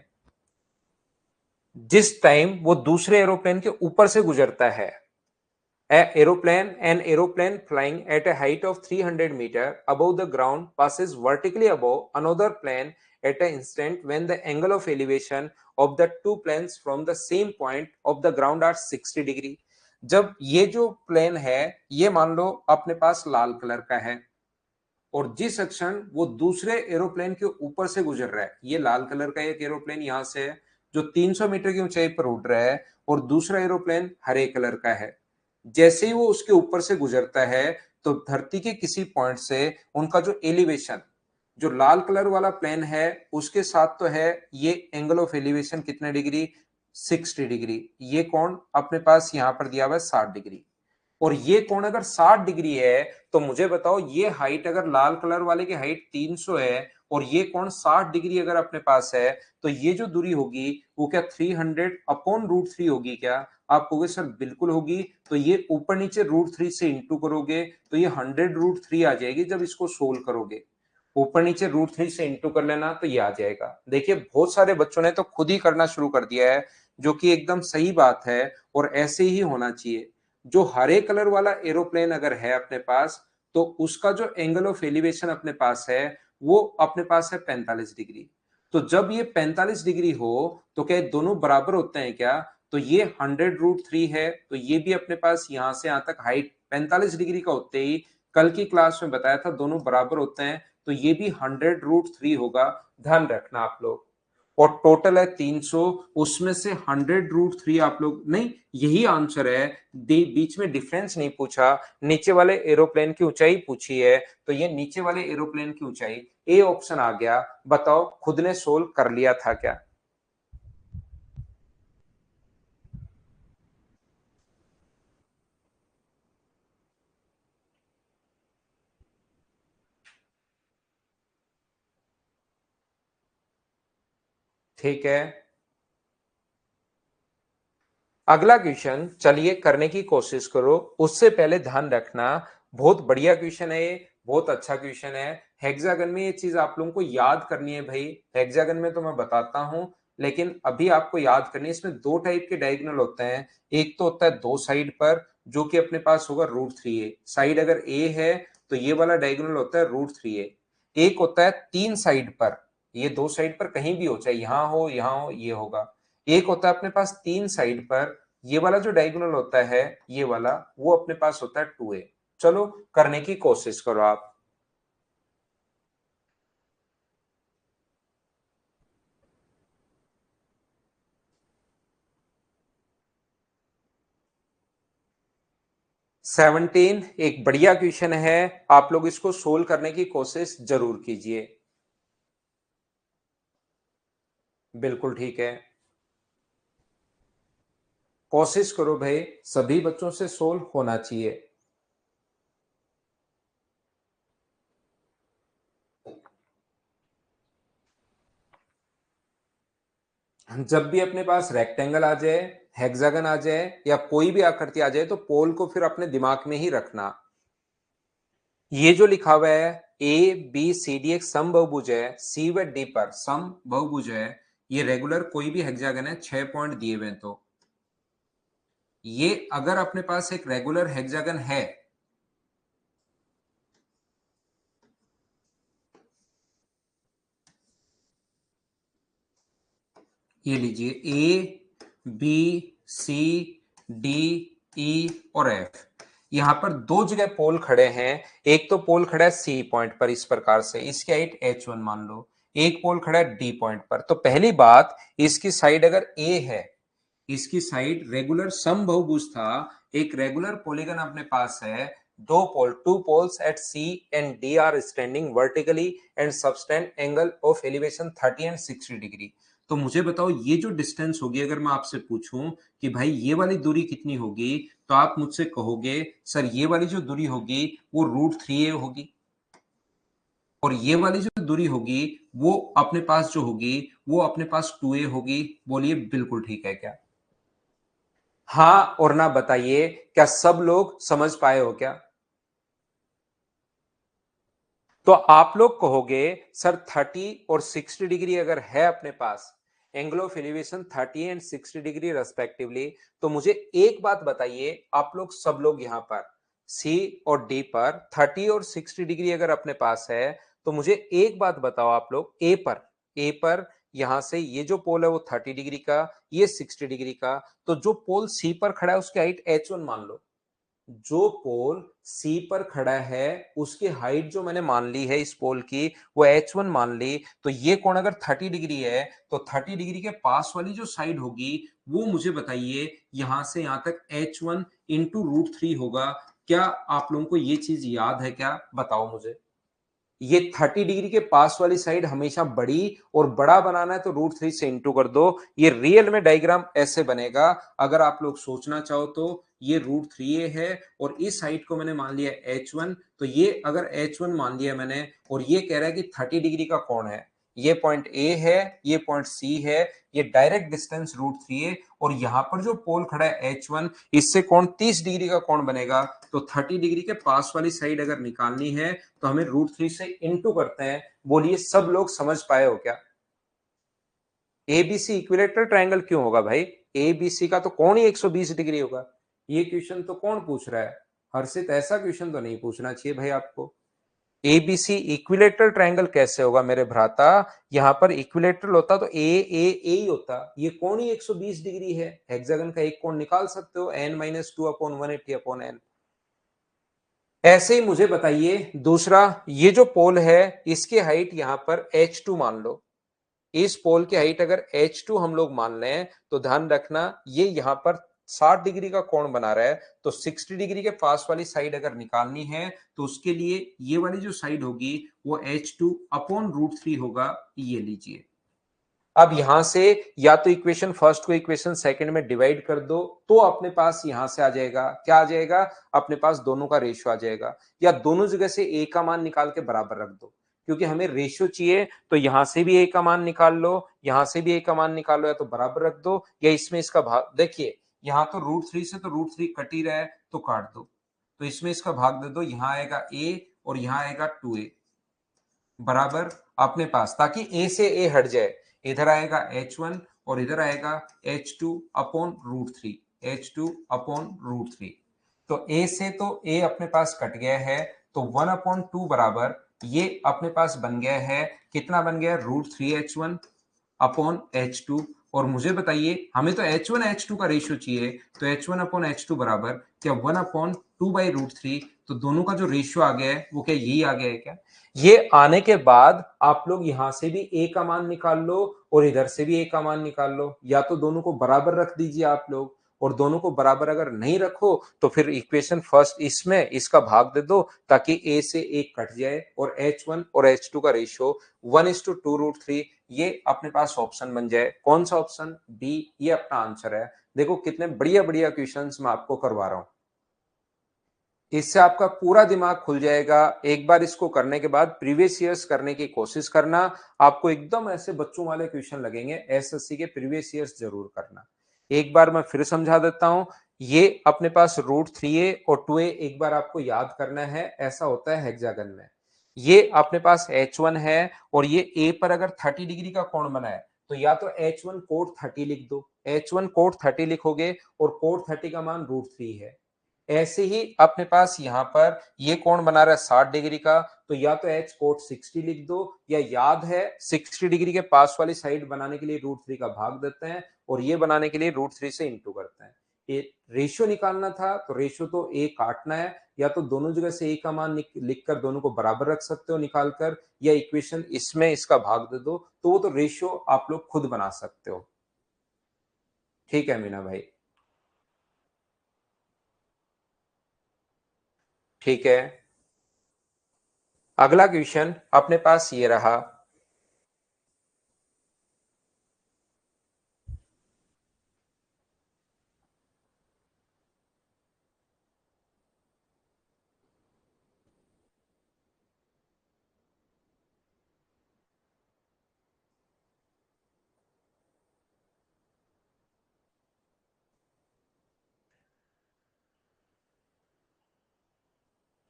जिस टाइम वो दूसरे एरोप्लेन के ऊपर से गुजरता है। An aeroplane flying at a height of 300 meters above the ground passes vertically above another plane at an instant when the angle of elevation of the two planes from the same point of the ground are 60 degree. जब ये जो plane है ये मान लो अपने पास लाल colour का है और जिस क्षण वो दूसरे एरोप्लेन के ऊपर से गुजर रहा है, ये लाल कलर का एक एरोप्लेन यहां से है जो 300 मीटर की ऊंचाई पर उड़ रहा है और दूसरा एरोप्लेन हरे कलर का है। जैसे ही वो उसके ऊपर से गुजरता है तो धरती के किसी पॉइंट से उनका जो एलिवेशन, जो लाल कलर वाला प्लेन है उसके साथ तो है ये एंगल ऑफ एलिवेशन कितने डिग्री, 60 डिग्री। ये कोण अपने पास यहां पर दिया हुआ है 60 डिग्री। और ये कोण अगर 60 डिग्री है तो मुझे बताओ ये हाइट अगर लाल कलर वाले की हाइट 300 है और ये कोण 60 डिग्री अगर अपने पास है तो ये जो दूरी होगी वो क्या 300 अपॉन रूट 3 होगी क्या? आप कहोगे सर बिल्कुल होगी। तो ये ऊपर नीचे रूट 3 से इंटू करोगे तो ये 100 रूट 3 आ जाएगी जब इसको सोल्व करोगे। ऊपर नीचे रूट 3 से इंटू कर लेना तो ये आ जाएगा। देखिए बहुत सारे बच्चों ने तो खुद ही करना शुरू कर दिया है जो कि एकदम सही बात है और ऐसे ही होना चाहिए। जो हरे कलर वाला एरोप्लेन अगर है अपने पास तो उसका जो एंगल ऑफ एलिवेशन अपने पास है वो अपने पास है 45 डिग्री। तो जब ये 45 डिग्री हो तो क्या दोनों बराबर होते हैं क्या? तो ये 100 रूट 3 है तो ये भी अपने पास यहां से यहां तक हाइट 45 डिग्री का होते ही कल की क्लास में बताया था दोनों बराबर होते हैं तो ये भी 100 रूट 3 होगा। ध्यान रखना आप लोग। और टोटल है 300, उसमें से 100 रूट 3 आप लोग नहीं, यही आंसर है। बीच में डिफरेंस नहीं पूछा, नीचे वाले एरोप्लेन की ऊंचाई पूछी है तो ये नीचे वाले एरोप्लेन की ऊंचाई ए ऑप्शन आ गया। बताओ खुद ने सोल्व कर लिया था क्या? ठीक है, अगला क्वेश्चन चलिए करने की कोशिश करो। उससे पहले ध्यान रखना बहुत बढ़िया क्वेश्चन है ये, बहुत अच्छा क्वेश्चन है। हेक्सागन में ये चीज आप लोगों को याद करनी है भाई। हेक्सागन में तो मैं बताता हूं लेकिन अभी आपको याद करनी है। इसमें दो टाइप के डायगोनल होते हैं। एक तो होता है दो साइड पर जो कि अपने पास होगा रूट 3a। साइड अगर ए है तो ये वाला डायगोनल होता है रूट 3a। एक होता है तीन साइड पर, ये दो साइड पर कहीं भी हो चाहे यहां हो ये होगा। एक होता है अपने पास तीन साइड पर, ये वाला जो डायगोनल होता है ये वाला वो अपने पास होता है 2a। चलो करने की कोशिश करो आप। सेवनटीन एक बढ़िया क्वेश्चन है, आप लोग इसको सोल्व करने की कोशिश जरूर कीजिए। बिल्कुल ठीक है, कोशिश करो भाई, सभी बच्चों से सोल्व होना चाहिए। जब भी अपने पास रेक्टेंगल आ जाए, हेक्सागन आ जाए या कोई भी आकृति आ जाए तो पोल को फिर अपने दिमाग में ही रखना। ये जो लिखा हुआ है ए बी सी डी एक सम बहुभुज है, सी व डी पर सम बहुभुज है। ये रेगुलर कोई भी हेक्सागन है, 6 पॉइंट दिए हुए हैं। तो ये अगर अपने पास एक रेगुलर हेक्सागन है, ये लीजिए A B C D E और एफ, यहां पर दो जगह पोल खड़े हैं। एक तो पोल खड़ा है सी पॉइंट पर इस प्रकार से, इसकी हाइट H1 मान लो। एक पोल खड़ा है डी पॉइंट पर। तो पहली बात, इसकी साइड अगर ए है, इसकी साइड रेगुलर सम बहुभुज था, एक रेगुलर पॉलीगन अपने पास है। दो pole, two poles at C and D are standing vertically and subtend angle of elevation 30 and 60 degree. तो मुझे बताओ ये जो डिस्टेंस होगी, अगर मैं आपसे पूछूं कि भाई ये वाली दूरी कितनी होगी तो आप मुझसे कहोगे सर ये वाली जो दूरी होगी वो रूट 3a होगी और ये वाली जो दूरी होगी वो अपने पास जो होगी वो अपने पास 2a होगी। बोलिए बिल्कुल ठीक है क्या? हाँ और ना बताइए, क्या सब लोग समझ पाए हो क्या? तो आप लोग कहोगे सर 30 और 60 डिग्री अगर है अपने पास, angle of elevation 30 and 60 degree respectively. तो मुझे एक बात बताइए, आप लोग सब लोग यहाँ पर सी और डी पर 30 और 60 डिग्री अगर अपने पास है, तो मुझे एक बात बताओ आप लोग, ए पर यहां से ये जो पोल है वो 30 डिग्री का, ये 60 डिग्री का, तो जो पोल सी पर खड़ा है उसकी हाइट H1 मान लो। जो पोल सी पर खड़ा है उसकी हाइट जो मैंने मान ली है इस पोल की, वो H1 मान ली। तो ये कोण अगर 30 डिग्री है, तो 30 डिग्री के पास वाली जो साइड होगी वो मुझे बताइए, यहां से यहां तक H1 इंटू √3 होगा। क्या आप लोगों को ये चीज याद है क्या? बताओ मुझे। ये 30 डिग्री के पास वाली साइड हमेशा बड़ी, और बड़ा बनाना है तो √3 से इंटू कर दो। ये रियल में डायग्राम ऐसे बनेगा, अगर आप लोग सोचना चाहो तो। ये √3a है और इस साइड को मैंने मान लिया H1। तो ये अगर H1 मान लिया मैंने, और ये कह रहा है कि 30 डिग्री का कोण है, ये पॉइंट ए है, ये पॉइंट सी है, ये डायरेक्ट डिस्टेंस √3a, और यहां पर जो पोल खड़ा है H1, इससे कोण 30 डिग्री का कोण बनेगा। तो 30 डिग्री के पास वाली साइड अगर निकालनी है तो हमें √3 से इंटू करते हैं। बोलिए सब लोग समझ पाए हो क्या? एबीसी इक्विलेटरल ट्रायंगल क्यों होगा भाई? एबीसी का तो कोण ही 120 डिग्री होगा। ये क्वेश्चन तो कौन पूछ रहा है? हर्षित, ऐसा क्वेश्चन तो नहीं पूछना चाहिए भाई आपको। एबीसी इक्विलेटरल ट्रायंगल कैसे होगा मेरे भ्राता? यहां पर इक्विलेटरल होता तो ए ही होता। ये कोण ही 120 डिग्री है। हेक्सागन का एक कोण निकाल सकते हो, n-2/180/n। ऐसे ही मुझे बताइए दूसरा, ये जो पोल है इसकी हाइट यहां पर H2 मान लो। इस पोल की हाइट अगर H2 हम लोग मान लें, तो ध्यान रखना ये यहां पर 60 डिग्री का कोण बना रहा है। तो 60 डिग्री के पास वाली साइड अगर निकालनी है तो उसके लिए ये वाली जो साइड होगी वो H2/√3 होगा। ये लीजिए। अब यहां से या तो इक्वेशन फर्स्ट को इक्वेशन सेकंड में डिवाइड कर दो, तो अपने पास यहां से आ जाएगा, क्या आ जाएगा? अपने पास दोनों का रेशियो आ जाएगा। या दोनों जगह से ए का मान निकाल के बराबर रख दो, क्योंकि हमें रेशियो चाहिए। तो यहां से भी ए का मान निकाल लो, यहां से भी ए का मान निकाल लो, या तो बराबर रख दो, या इसमें इसका भाग देखिए। यहां तो √3 से तो √3 कट ही रहा है, तो काट दो। तो इसमें इसका भाग दे दो, यहां आएगा ए और यहां आएगा 2a बराबर अपने पास, ताकि ए से ए हट जाए। इधर आएगा H1 और इधर आएगा H2/√3। H2/√3। तो ए से तो ए अपने पास कट गया है, तो 1/2 बराबर ये अपने पास बन गया है। कितना बन गया? √3H1/H2। और मुझे बताइए, हमें तो H1H2 का रेशियो चाहिए, तो H1/H2 बराबर क्या 1/2/√3। तो दोनों का जो रेशियो आ गया है वो क्या यही आ गया है क्या? ये आने के बाद आप लोग यहां से भी ए का मान निकाल लो और इधर से भी ए का मान निकाल लो, या तो दोनों को बराबर रख दीजिए आप लोग। और दोनों को बराबर अगर नहीं रखो तो फिर इक्वेशन फर्स्ट इसमें इसका भाग दे दो, ताकि ए से ए कट जाए, और H1 और H2 का रेशियो 1:2√3। ये अपने पास ऑप्शन बन जाए। कौन सा ऑप्शन? बी। ये अपना आंसर है। देखो कितने बढ़िया बढ़िया क्वेश्चंस मैं आपको करवा रहा हूं। इससे आपका पूरा दिमाग खुल जाएगा। एक बार इसको करने के बाद प्रीवियस ईयर्स करने की कोशिश करना। आपको एकदम ऐसे बच्चों वाले क्वेश्चन लगेंगे। एसएससी के प्रीवियस ईयर्स जरूर करना। एक बार मैं फिर समझा देता हूं। ये अपने पास √3a और 2a एक बार आपको याद करना है। ऐसा होता है हेक्सागन में। ये अपने पास H1 है, और ये a पर अगर 30 डिग्री का कोण बना है, तो या तो H1 कोट 30 लिख दो। H1 कोट 30 लिखोगे और कोट 30 का मान √3 है। ऐसे ही अपने पास यहां पर ये कोण बना रहा है 60 डिग्री का, तो या तो H कोट 60 लिख दो, या याद है 60 डिग्री के पास वाली साइड बनाने के लिए √3 का भाग देते हैं, और ये बनाने के लिए √3 से इंटू करते हैं। ये रेशियो निकालना था, तो रेशियो तो ए काटना है, या तो दोनों जगह से ए का मान लिखकर दोनों को बराबर रख सकते हो निकालकर, या इक्वेशन इसमें इसका भाग दे दो, तो वो तो रेशियो आप लोग खुद बना सकते हो। ठीक है मीना भाई? ठीक है। अगला क्वेश्चन अपने पास ये रहा।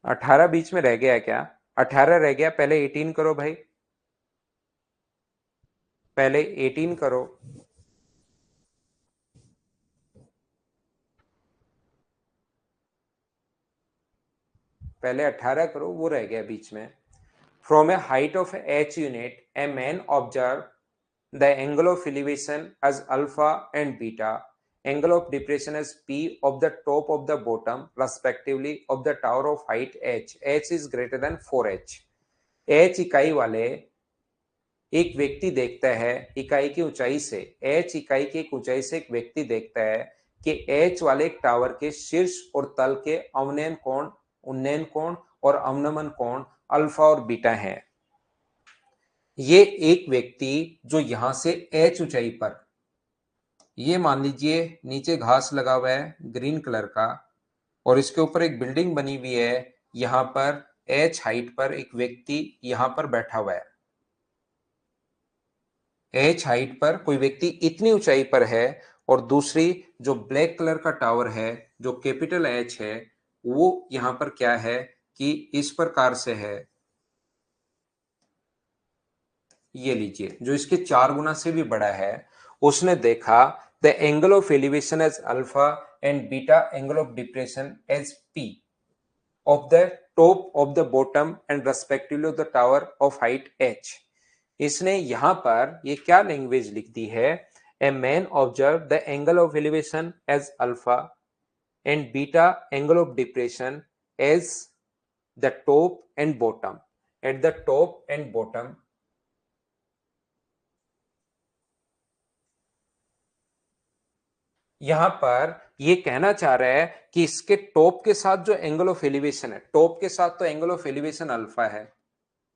18 बीच में रह गया है क्या? 18 रह गया, पहले 18 करो भाई। पहले 18 करो, पहले 18 करो, वो रह गया बीच में। From a height of h unit a man observe the angle of elevation as alpha and beta, angle of depression as p of the top of the bottom respectively of the tower of height h, h is greater than 4h। h इकाई वाले एक व्यक्ति देखता है इकाई की ऊंचाई से, h इकाई की एक ऊंचाई से एक व्यक्ति देखता है कि h वाले एक टावर के शीर्ष और तल के अवनयन कोण, उन्नयन कोण और अवनमन कोण अल्फा और बीटा है। ये एक व्यक्ति जो यहां से h ऊंचाई पर, ये मान लीजिए नीचे घास लगा हुआ है ग्रीन कलर का, और इसके ऊपर एक बिल्डिंग बनी हुई है, यहां पर h हाइट पर एक व्यक्ति यहां पर बैठा हुआ है। h हाइट पर कोई व्यक्ति इतनी ऊंचाई पर है, और दूसरी जो ब्लैक कलर का टावर है जो कैपिटल H है, वो यहां पर क्या है कि इस प्रकार से है, ये लीजिए, जो इसके 4 गुना से भी बड़ा है। उसने देखा the angle of elevation as alpha and beta angle of depression as P of the top of the bottom and respectively of the tower of height h। इसने यहां पर ये क्या लैंग्वेज लिख दी है, a man observed the angle of elevation as alpha and beta angle of depression as the top and bottom, at the top and bottom। यहां पर ये कहना चाह रहा है कि इसके टॉप के साथ जो एंगल ऑफ एलिवेशन है, टॉप के साथ तो एंगल ऑफ एलिवेशन अल्फा है,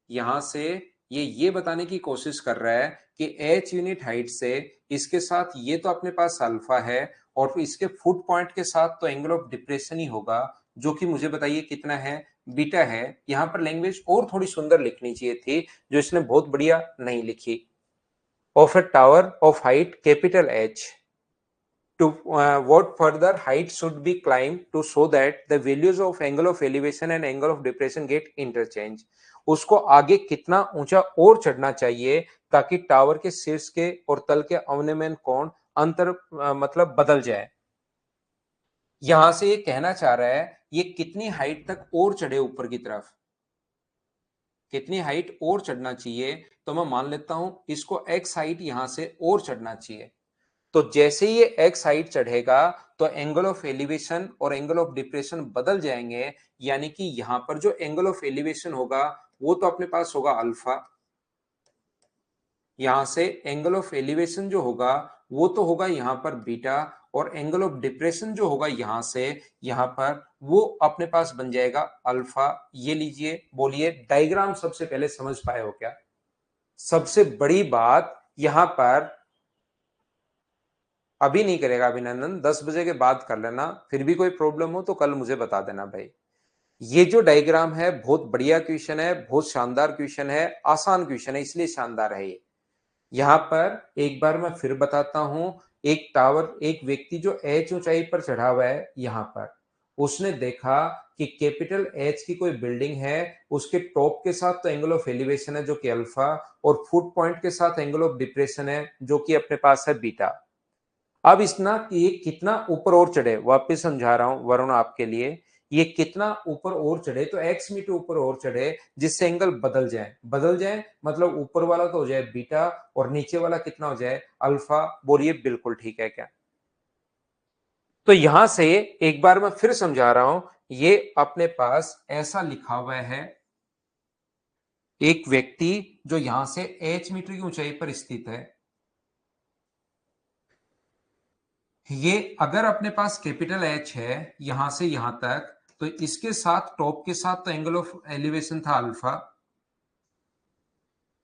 यहां से ये बताने की कोशिश कर रहा है कि h यूनिट हाइट से इसके साथ ये तो अपने पास अल्फा है, और इसके फुट पॉइंट के साथ तो एंगल ऑफ डिप्रेशन ही होगा, जो कि मुझे बताइए कितना है, बीटा है। यहां पर लैंग्वेज और थोड़ी सुंदर लिखनी चाहिए थी, जो इसने बहुत बढ़िया नहीं लिखी। Of A tower of height capital H to what further height should be climbed to show that the values of angle of elevation and angle of depression get interchange। उसको आगे कितना ऊंचा और चढ़ना चाहिए ताकि टावर के शीर्ष के और तल के अवनमन कोण अंतर मतलब बदल जाए। यहां से ये कहना चाह रहा है ये कितनी हाइट तक और चढ़े ऊपर की तरफ, कितनी हाइट और चढ़ना चाहिए, तो मैं मान लेता हूं इसको x हाइट यहां से और चढ़ना चाहिए। तो जैसे ही ये एक्स हाइट चढ़ेगा तो एंगल ऑफ एलिवेशन और एंगल ऑफ डिप्रेशन बदल जाएंगे, यानी कि यहां पर जो एंगल ऑफ एलिवेशन होगा वो तो अपने पास होगा अल्फा, यहां से एंगल ऑफ एलिवेशन जो होगा वो तो होगा यहां पर बीटा, और एंगल ऑफ डिप्रेशन जो होगा यहां से यहां पर वो अपने पास बन जाएगा अल्फा। ये लीजिए, बोलिए डायग्राम सबसे पहले समझ पाए हो क्या? सबसे बड़ी बात यहां पर अभी नहीं करेगा अभिनंदन, 10 बजे के बाद कर लेना, फिर भी कोई प्रॉब्लम हो तो कल मुझे बता देना भाई। ये जो डायग्राम है बहुत बढ़िया क्वेश्चन है, बहुत शानदार क्वेश्चन है, आसान क्वेश्चन है, इसलिए शानदार है ये। यहां पर एक बार मैं फिर बताता हूं, एक टावर, एक व्यक्ति जो H ऊंचाई पर चढ़ा हुआ है, यहां पर उसने देखा कि कैपिटल H की कोई बिल्डिंग है, उसके टॉप के साथ तो एंगल ऑफ एलिवेशन है जो कि अल्फा, और फुट पॉइंट के साथ एंगल ऑफ डिप्रेशन है जो कि अपने पास है बीटा। अब इसना ये कितना ऊपर और चढ़े, वापस समझा रहा हूं वरुण आपके लिए, ये कितना ऊपर और चढ़े, तो x मीटर ऊपर और चढ़े जिससे एंगल बदल जाए, बदल जाए मतलब ऊपर वाला तो हो जाए बीटा और नीचे वाला कितना हो जाए अल्फा। बोलिए बिल्कुल ठीक है क्या? तो यहां से एक बार मैं फिर समझा रहा हूं, ये अपने पास ऐसा लिखा हुआ है, एक व्यक्ति जो यहां से h मीटर की ऊंचाई पर स्थित है, ये अगर अपने पास कैपिटल H है यहां से यहां तक, तो इसके साथ टॉप के साथ तो एंगल ऑफ एलिवेशन था अल्फा,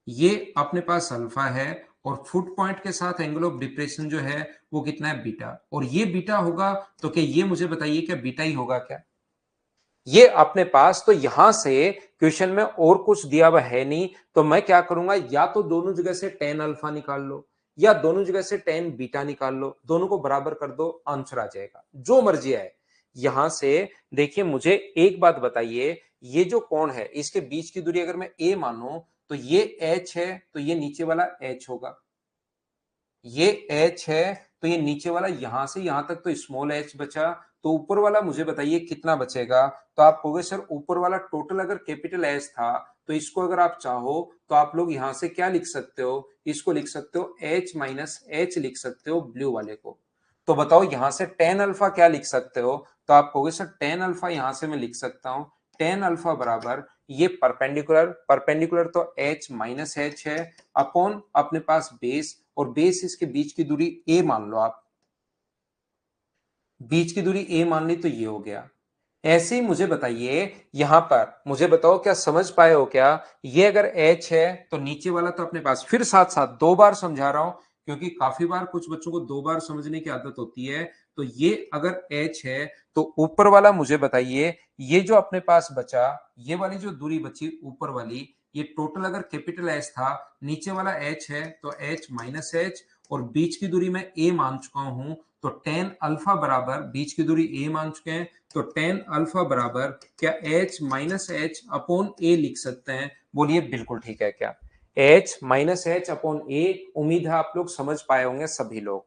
ये अपने पास अल्फा है, और फुट पॉइंट के साथ एंगल ऑफ डिप्रेशन जो है वो कितना है बीटा, और ये बीटा होगा, तो क्या ये मुझे बताइए क्या बीटा ही होगा क्या? ये अपने पास तो यहां से क्वेश्चन में और कुछ दिया हुआ है नहीं, तो मैं क्या करूंगा, या तो दोनों जगह से टेन अल्फा निकाल लो या दोनों जगह से टेन बीटा निकाल लो, दोनों को बराबर कर दो, आंसर आ जाएगा, जो मर्जी है। यहां से देखिए, मुझे एक बात बताइए, ये जो कोण है इसके बीच की दूरी अगर मैं a मानूं तो ये h है, तो ये नीचे वाला h होगा, ये h है, तो ये नीचे वाला यहां से यहां तक तो स्मॉल h बचा, तो ऊपर वाला मुझे बताइए कितना बचेगा। तो आप कहोगे सर ऊपर वाला टोटल अगर कैपिटल H था, तो इसको अगर आप चाहो तो आप लोग यहां से क्या लिख सकते हो, इसको लिख सकते हो H माइनस H लिख सकते हो ब्लू वाले को। तो बताओ यहां से टेन अल्फा क्या लिख सकते हो, तो आप कहोगे सर टेन अल्फा यहां से मैं लिख सकता हूं, टेन अल्फा बराबर ये परपेंडिकुलर तो H माइनस H है अपॉन अपने पास बेस, और बेस इसके बीच की दूरी a मान लो आप, बीच की दूरी a मान ली तो ये हो गया। ऐसे ही मुझे बताइए यहां पर, मुझे बताओ क्या समझ पाए हो क्या, ये अगर h है तो नीचे वाला तो अपने पास, फिर साथ साथ दो बार समझा रहा हूं क्योंकि काफी बार कुछ बच्चों को दो बार समझने की आदत होती है। तो ये अगर h है तो ऊपर वाला मुझे बताइए, ये जो अपने पास बचा, ये वाली जो दूरी बची ऊपर वाली, ये टोटल अगर कैपिटल H था, नीचे वाला h है तो h माइनस h, और बीच की दूरी में a मान चुका हूं, तो टेन अल्फा बराबर, बीच की दूरी a मान चुके हैं, तो टेन अल्फा बराबर क्या h माइनस एच अपॉन ए लिख सकते हैं। बोलिए बिल्कुल ठीक है क्या, h माइनस एच अपॉन ए। उम्मीद है आप लोग समझ पाए होंगे सभी लोग।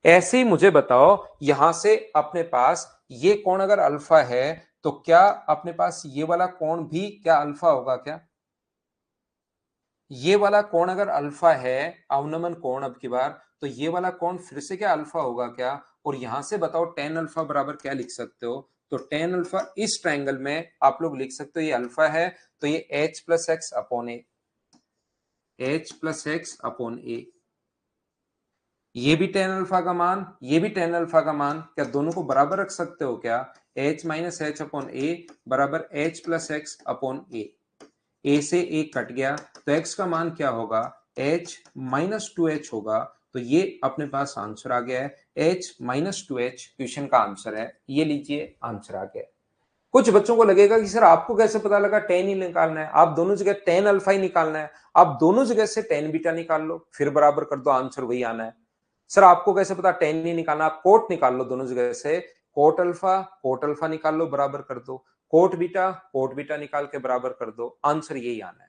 ऐसे ही मुझे बताओ यहां से अपने पास ये कोण अगर अल्फा है, तो क्या अपने पास ये वाला कोण भी क्या अल्फा होगा क्या, ये वाला कोण अगर अल्फा है, अवनमन कोण अब की बार, तो ये वाला कोण फिर से क्या अल्फा होगा क्या। और यहां से बताओ टेन अल्फा बराबर क्या लिख सकते हो, तो टेन अल्फा इस ट्रायंगल में आप लोग लिख सकते हो ये अल्फा है, तो ये एच प्लस एक्स अपॉन ए, एच प्लस एक्स अपॉन ए। ये भी टेन अल्फा का मान, ये भी टेन अल्फा का मान, क्या दोनों को बराबर रख सकते हो क्या, एच माइनस एच अपॉन ए बराबर एच प्लस एक्स अपॉन ए से ए कट गया, तो x का मान क्या होगा, h माइनस टू एच होगा। तो ये अपने पास आंसर आ गया है, h minus two H question का आंसर है। ये लीजिए आंसर आ गया। कुछ बच्चों को लगेगा कि सर आपको कैसे पता लगा टेन ही निकालना है, आप दोनों जगह टेन अल्फा ही निकालना है, आप दोनों जगह से टेन बीटा निकाल लो फिर बराबर कर दो, आंसर वही आना है। सर आपको कैसे पता टेन नहीं निकालना, आप कोट निकाल लो दोनों जगह से, कोट अल्फा निकाल लो बराबर कर दो, कोट बीटा निकाल के बराबर कर दो, आंसर यही आना है।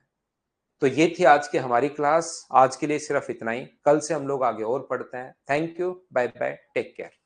तो ये थी आज की हमारी क्लास, आज के लिए सिर्फ इतना ही, कल से हम लोग आगे और पढ़ते हैं। Thank you, bye bye, take care.